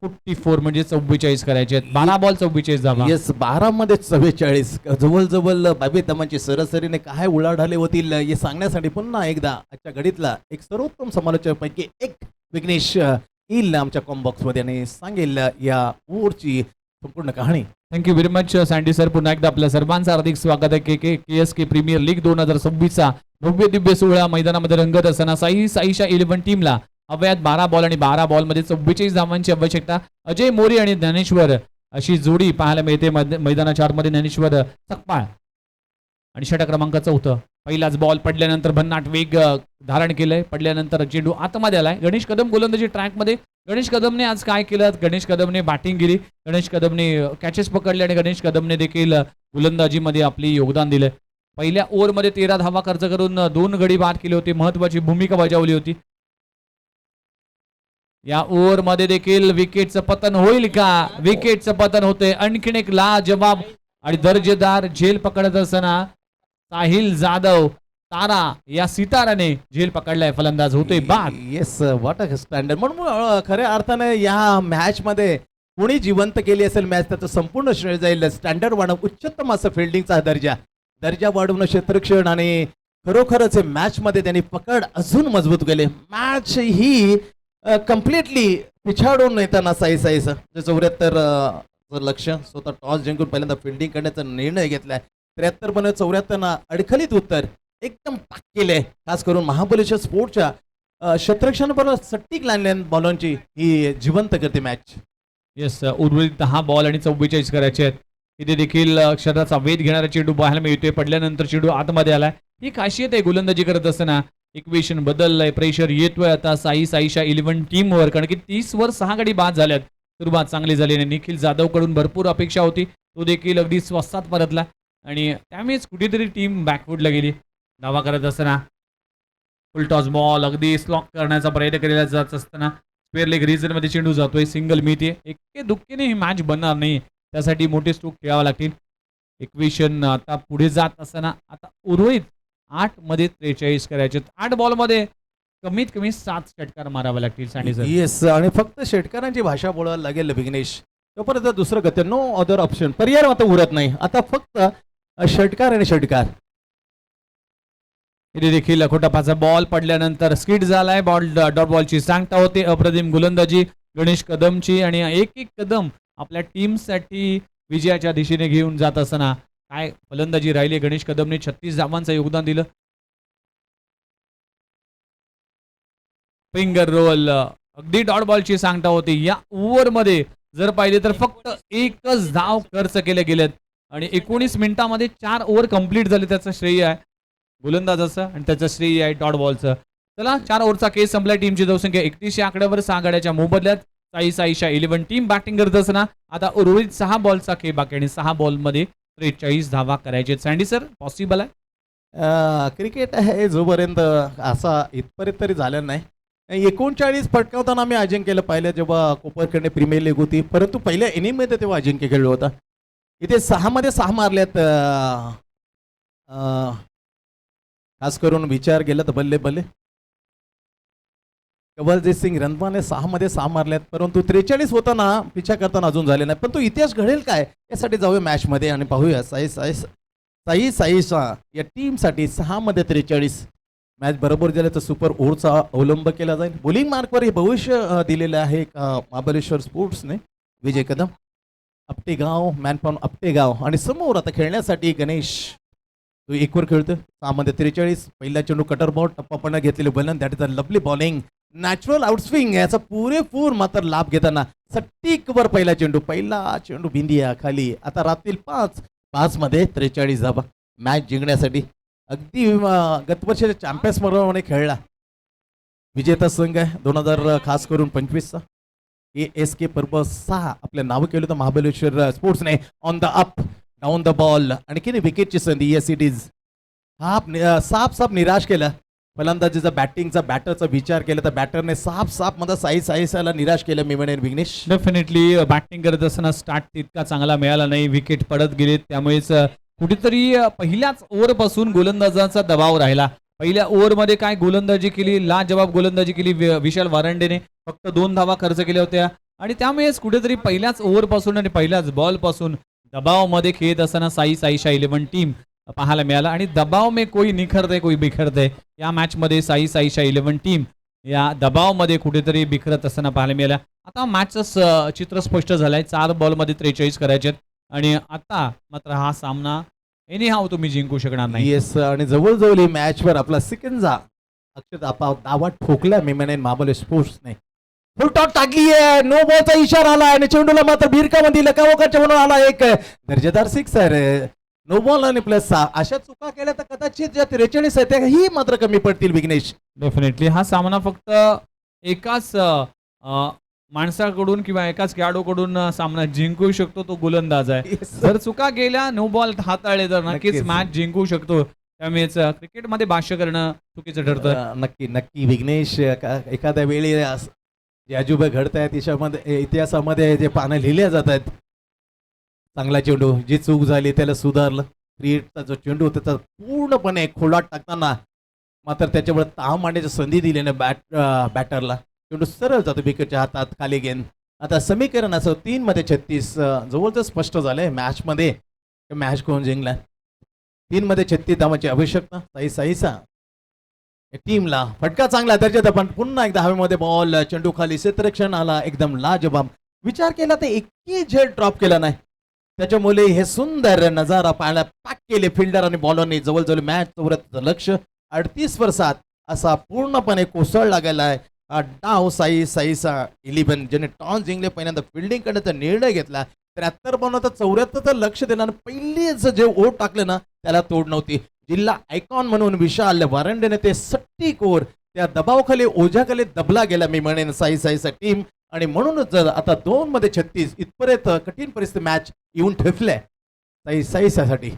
44 म्हणजे 44 करायचे आहेत. 12 बॉल 44 धावा. येस 12 मध्ये 44 जवळ बाबी तमांची सरासरीने काय उलाढाले होतील हे सांगण्यासाठी पुन्हा एकदा आजच्या घडीतला एक सर्वोत्तम समालोचकांपैकी एक विघ्नेश येईल आमच्या कॉम्बॉक्स मध्ये आणि सांगेल या ओव्हरची संपूर्ण कहाणी. Thank you very much sandy sir. पुन्हा एकदा आपल्या सर्वांचं हार्दिक स्वागत आहे. KSK प्रीमियर लीग 2026चा भव्य दिव्य सोहळा मैदानामध्ये रंगत असताना साईशा 11 टीमला अवयात 12 बॉल आणि 12 बॉलमध्ये 44 धावांची आवश्यकता. अजय मोरे आणि ज्ञानेश्वर अशी जोडी पाहायला मिळते मैदानाच्या आतमध्ये. ज्ञानेश्वर सकपाळ आणि षटक क्रमांक 4. पहिलाच बॉल पडल्यानंतर भन्नाट वेग धारण केलंय. पडल्यानंतर चेंडू आतमध्ये आलाय. गणेश कदम गोलंदाजी ट्रॅकमध्ये. गणेश कदमने आज काय केलं? गणेश कदमने बॅटिंग केली. गणेश कदमने कॅचेस पकडले आणि गणेश कदमने देखील गोलंदाजीमध्ये आपली योगदान दिलं. पहिल्या ओव्हरमध्ये 13 धावा खर्च करून 2 गडी बाद केले होते. महत्वाची भूमिका बजावली होती. या ओव्हरमध्ये देखील विकेटचं पतन होईल का? विकेटचं पतन होते. आणखीन एक लाजवाब आणि दर्जेदार झेल पकडत असताना साहिल जाधव तारा या सिताराने झेल पकडलाय. फलंदाज होतोय बाद. Yes what a standard. म्हणून खऱ्या अर्थाने या मॅच मध्ये कोणी जिवंत केली असेल मॅच त्याचं संपूर्ण श्रेय जाईल. स्टँडर्ड वाढव उत्तम असं फिल्डिंगचा दर्जा वाढवणं क्षेत्ररक्षण आणि खरोखरच मॅच मध्ये त्यांनी पकड अजून मजबूत केले. मॅच ही कम्प्लिटली पिछाडून येताना साईचं 74 लक्ष स्वतः टॉस जिंकून पहिल्यांदा फिल्डिंग करण्याचा निर्णय घेतलाय. 73 बने 74 अडखलीत उत्तर एकदम पाक केले. खास करून महाबलेश्वर स्पोर्टच्या क्षेत्ररक्षणाबरोबर सट्टीक लाईन बॉलांची ही जिवंत करते मॅच. येस उर्वरित 10 बॉल आणि 44 करायचे आहेत. इथे देखील अक्षराचा वेध घेणारा चेंडू पाहायला मिळतोय. पडल्यानंतर चेंडू आतमध्ये आलाय. ही खासियत आहे गोलंदाजी करत असताना. इक्वेशन बदललंय. प्रेशर येतोय आता साईशा 11 टीमवर कारण की 30 वर 6 गडी बाद झाल्यात. सुरुवात चांगली झाली आणि निखिल जाधव कडून भरपूर अपेक्षा होती. तो देखील अगदी स्वस्तात परतला आणि त्यामुळेच कुठेतरी टीम बॅकफुटला गेली. धावा करत असताना फुल टॉस बॉल अगदी स्लॉक करण्याचा प्रयत्न केला जात असताना स्क्वेअर लेग रिजन मध्ये चेंडू जातोय. सिंगल मिळते. एके दुःखीने ही मॅच बनणार नाही. त्यासाठी मोठे स्ट्रोक खेळावे लागतील. इक्वेशन आता पुढे जात असताना आता उर्वरित 8 मध्ये 43 करायचे. 8 बॉल मध्ये कमीत कमी 7 षटकार मारावे लागतील सँडी सर. येस आणि फक्त षटकारांची भाषा बोलायला लागेल विघ्नेश. तोपर्यंत दुसरं गती नो अदर ऑप्शन. पर्याय आता उरत नाही. आता फक्त षटकार आणि षटकार. इथे देखील खोटापाचा बॉल पडल्यानंतर स्किड झालाय. बॉल डॉट बॉलची सांगता होते. अप्रतिम गोलंदाजी गणेश कदमची आणि एक कदम आपल्या टीमसाठी विजयाच्या दिशेने घेऊन जात असताना काय फलंदाजी राहिली. गणेश कदमने 36 धावांचं योगदान दिलं. फिंगर रोल अगदी डॉट बॉलची सांगता होती. या ओव्हरमध्ये जर पाहिले तर फक्त एकच धाव खर्च केले गेलेत आणि 19 मिनिटांमध्ये 4 ओव्हर कंप्लीट झाले. त्याचं श्रेय आहे गोलंदाजाचं आणि त्याचं श्रेय आहे डॉट बॉलचं. चला 4 ओव्हरचा केस संपला. टीमची धावसंख्या 31 या आकड्यावर 6 गाड्याच्या मोबदल्यात साईशा 11 टीम बॅटिंग करत असताना आता उर्वरित 6 बॉलचा खेळ बाकी आणि 6 बॉलमध्ये 43 धावा करायचे. सँडी सर पॉसिबल आहे? क्रिकेट आहे जोपर्यंत असा इथपर्यंत तरी झालं नाही. 39 पटकावताना आम्ही अजिंक्यला पाहिलं जेव्हा कोपरखंड प्रीमियर लीग होती. परंतु पहिल्या इनिंगमध्ये तेव्हा अजिंक्य खेळलो होता. इथे 6 मध्ये 6 मारल्यात. खास करून विचार गेला तर बल्ले कवलजीत सिंग रंधवाने 6 मध्ये 6 मारल्यात. परंतु 43 होताना पिछा करताना अजून झाले नाही. पण तो इतिहास घडेल काय यासाठी जाऊया मॅच मध्ये आणि पाहूया साईशा या टीमसाठी 6 मध्ये 43 मॅच बरोबर झालं तर सुपर ओव्हरचा अवलंब केला जाईल. बॉलिंग मार्कवर हे भविष्य दिलेलं आहे महाबळेश्वर स्पोर्ट्सने. विजय कदम, आपटेगाव, मॅन फ्रॉम आपटेगाव, आणि समोर आता खेळण्यासाठी गणेश, तो एकवर खेळतो. 6 मध्ये 43. पहिला चेंडू कटर बॉल, टप्पापणा घेतलेले बलन, that is a lovely bowling, natural outswing, याचा पुरेपूर मात्र लाभ घेताना सट्टीकवर पहिला चेंडू बिंदिया खाली. आता रात्री 5 मध्ये 43 धावा मॅच जिंकण्यासाठी. अगदी गत वर्षाच्या चॅम्पियन्स प्रमाणे खेळला विजेता संघ आहे 2000 खास करून 25चा. ASK पर्पज 6 आपल्या नावं केलं तर महाबळेश्वर स्पोर्ट्सने. On the up, down the ball, आणि किती विकेटची संधी. Yes it is. साफ निराश केलं फलंदाजीचा, बॅटरचा विचार केला तर बॅटरने साफ मध्ये साईसाला निराश केलं मी म्हणेन विघ्नेश. डेफिनेटली बॅटिंग करत असताना स्टार्ट तितका चांगला मिळाला नाही, विकेट पडत गेलेत, त्यामुळेच कुठेतरी पहिल्याच ओव्हरपासून गोलंदाजांचा दबाव राहिला. पहिल्या ओव्हरमध्ये काय गोलंदाजी केली, लाजवाब गोलंदाजी केली विशाल वारांडेने, फक्त 2 धावा खर्च केल्या होत्या, आणि त्यामुळेच कुठेतरी पहिल्याच ओव्हरपासून आणि पहिल्याच बॉलपासून दबावमध्ये खेळत असताना साईशा 11 टीम पाहायला मिळाला. आणि दबाव में कोई निखरते कोई बिखरते, या मॅचमध्ये साईशा 11 टीम या दबावमध्ये कुठेतरी बिखरत असताना पाहायला मिळाला. आता मॅचचं चित्र स्पष्ट झालंय. 4 बॉलमध्ये 43 करायचे, आणि आता मात्र हा सामना एनीहाव तुम्ही जिंकू शकणार नाही. येस, आणि जवळजवळ ही मॅचवर आपला सिकंजा अक्षर दावा ठोकला मी म्हणेन महाबळेश्वर स्पोर्ट्सने. फुल टॉट टाकली आहे, नो बॉलचा इशारा आला, आणि चेंडूला मात्र भिरकामध्ये लकावकाच्या म्हणून आला एक दर्जेदार सिक्सर. नो बॉल आणि प्लस 6. अशा चुका केल्या तर कदाचित ज्या 43 आहेत त्या ही मात्र कमी पडतील विघ्नेश. डेफिनेटली हा सामना फक्त एकाच माणसाकडून किंवा एकाच खेळाडूकडून सामना जिंकू शकतो, तो गोलंदाज आहे. जर चुका गेल्या, नो बॉल हाताळले तर नक्कीच नक्कीच. मॅच जिंकू शकतो. त्यामुळेच क्रिकेटमध्ये भाष्य करणं चुकीचं ठरतं. नक्की विघ्नेश. एखाद्या वेळी जे अजुबे घडत आहेत इतिहासामध्ये जे पानं लिहिल्या जात आहेत, चांगला चेंडू, जी चूक झाली त्याला सुधारलं. 3-8चा जो चेंडू त्याचा पूर्णपणे खोलात टाकताना मात्र त्याच्यावर ताव मांडण्याची संधी दिली ना बॅटरला. चेंडू सरळ जातो विकेटच्या हातात, खाली गेंद. आता समीकरण असं 3 मध्ये 36 जवळच स्पष्ट झालंय मॅचमध्ये मॅच कोण जिंकला. 3 मध्ये 36 धावांची आवश्यकता. साईसा टीमला फटका चांगला दर्जाचा, पण पुन्हा एकदा हवेमध्ये बॉल, चेंडू खाली, क्षेत्ररक्षण आला एकदम लाजबाब. विचार केला तर एकही झेल ड्रॉप केला नाही, त्याच्यामुळे हे सुंदर नजारा पाहायला पॅक केले फिल्डर आणि बॉलरने. जवळजवळ मॅच चौऱ्याहत्तर लक्ष 38 असा पूर्णपणे कोसळला गेलाय. डाव साईसा 11 ज्याने टॉस जिंकले, पहिल्यांदा फिल्डिंग करण्याचा निर्णय घेतला. 73 बॉल तर 74 लक्ष देणार. पहिलेच जे ओट टाकले ना त्याला तोड नव्हती. जिल्हा आयकॉन म्हणून विशाल वारंडेने ते सट्टीक ओव्हर त्या दबावाखाली ओझ्याखाली दबला गेला मी म्हणेन साईसा टीम. आणि म्हणूनच आता 2 मध्ये 36 इथपर्यंत कठीण परिस्थिती मॅच येऊन ठेपल्या साईसाठी.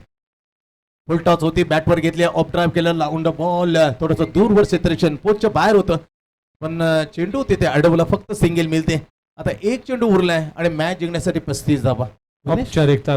फुल टॉस होती, बॅटवर घेतली, ऑफ ड्राईव्ह केलं, लावून बॉल थोडंसं दूरवर क्षेत्ररक्षण पोचच्या बाहेर होतं, पण चेंडू तिथे अडवला, फक्त सिंगल मिळते. आता एक चेंडू उरलाय आणि मॅच जिंकण्यासाठी 35 धावा. औपचारिकता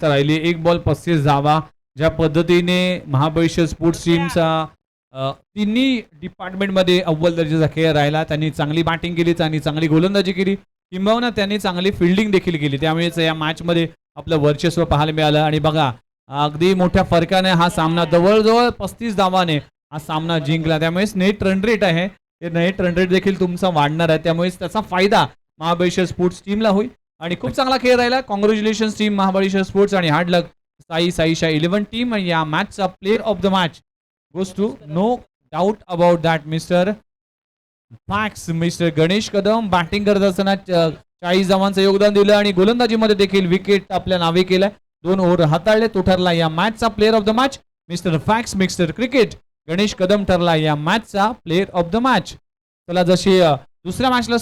राहिली. 1 बॉल 35 धावा. ज्या पद्धतीने महाबळेश्वर स्पोर्ट्स टीमचा तिन्ही डिपार्टमेंटमध्ये अव्वल दर्जाचा खेळ राहिला. त्यांनी चांगली बॅटिंग केली, त्यांनी चांगली गोलंदाजी केली, किंबहुना त्यांनी चांगली फिल्डिंग देखील केली. त्यामुळेच या मॅचमध्ये आपलं वर्चस्व पाहायला मिळालं. आणि बघा, अगदी मोठ्या फरकाने हा सामना जवळजवळ 35 धावाने हा सामना जिंकला. त्यामुळेच नेट रन रेट आहे, ते नेट रन रेट देखील तुमचा वाढणार आहे. त्यामुळेच त्याचा फायदा महाबळेश्वर स्पोर्ट्स टीमला होईल. आणि खूप चांगला खेळ राहिला. कॉंग्रॅच्युलेशन्स टीम महाबळेश्वर स्पोर्ट्स, आणि हार्ड लक साईशा 11 टीम. आणि या मॅचचा player of the match goes to, no doubt about that, mister Ganesh Kadam. Batting करत असताना 40 धावांचं योगदान दिलं, आणि गोलंदाजीमध्ये देखील विकेट आपल्या नावे केलाय. 2 ओव्हर हाताळले, तो ठरला या मॅचचा player of the match. Mister fax mister cricket Ganesh Kadam ठरला या मॅचचा प्लेअर ऑफ द मॅच. चला, जशी दुसऱ्या मॅचला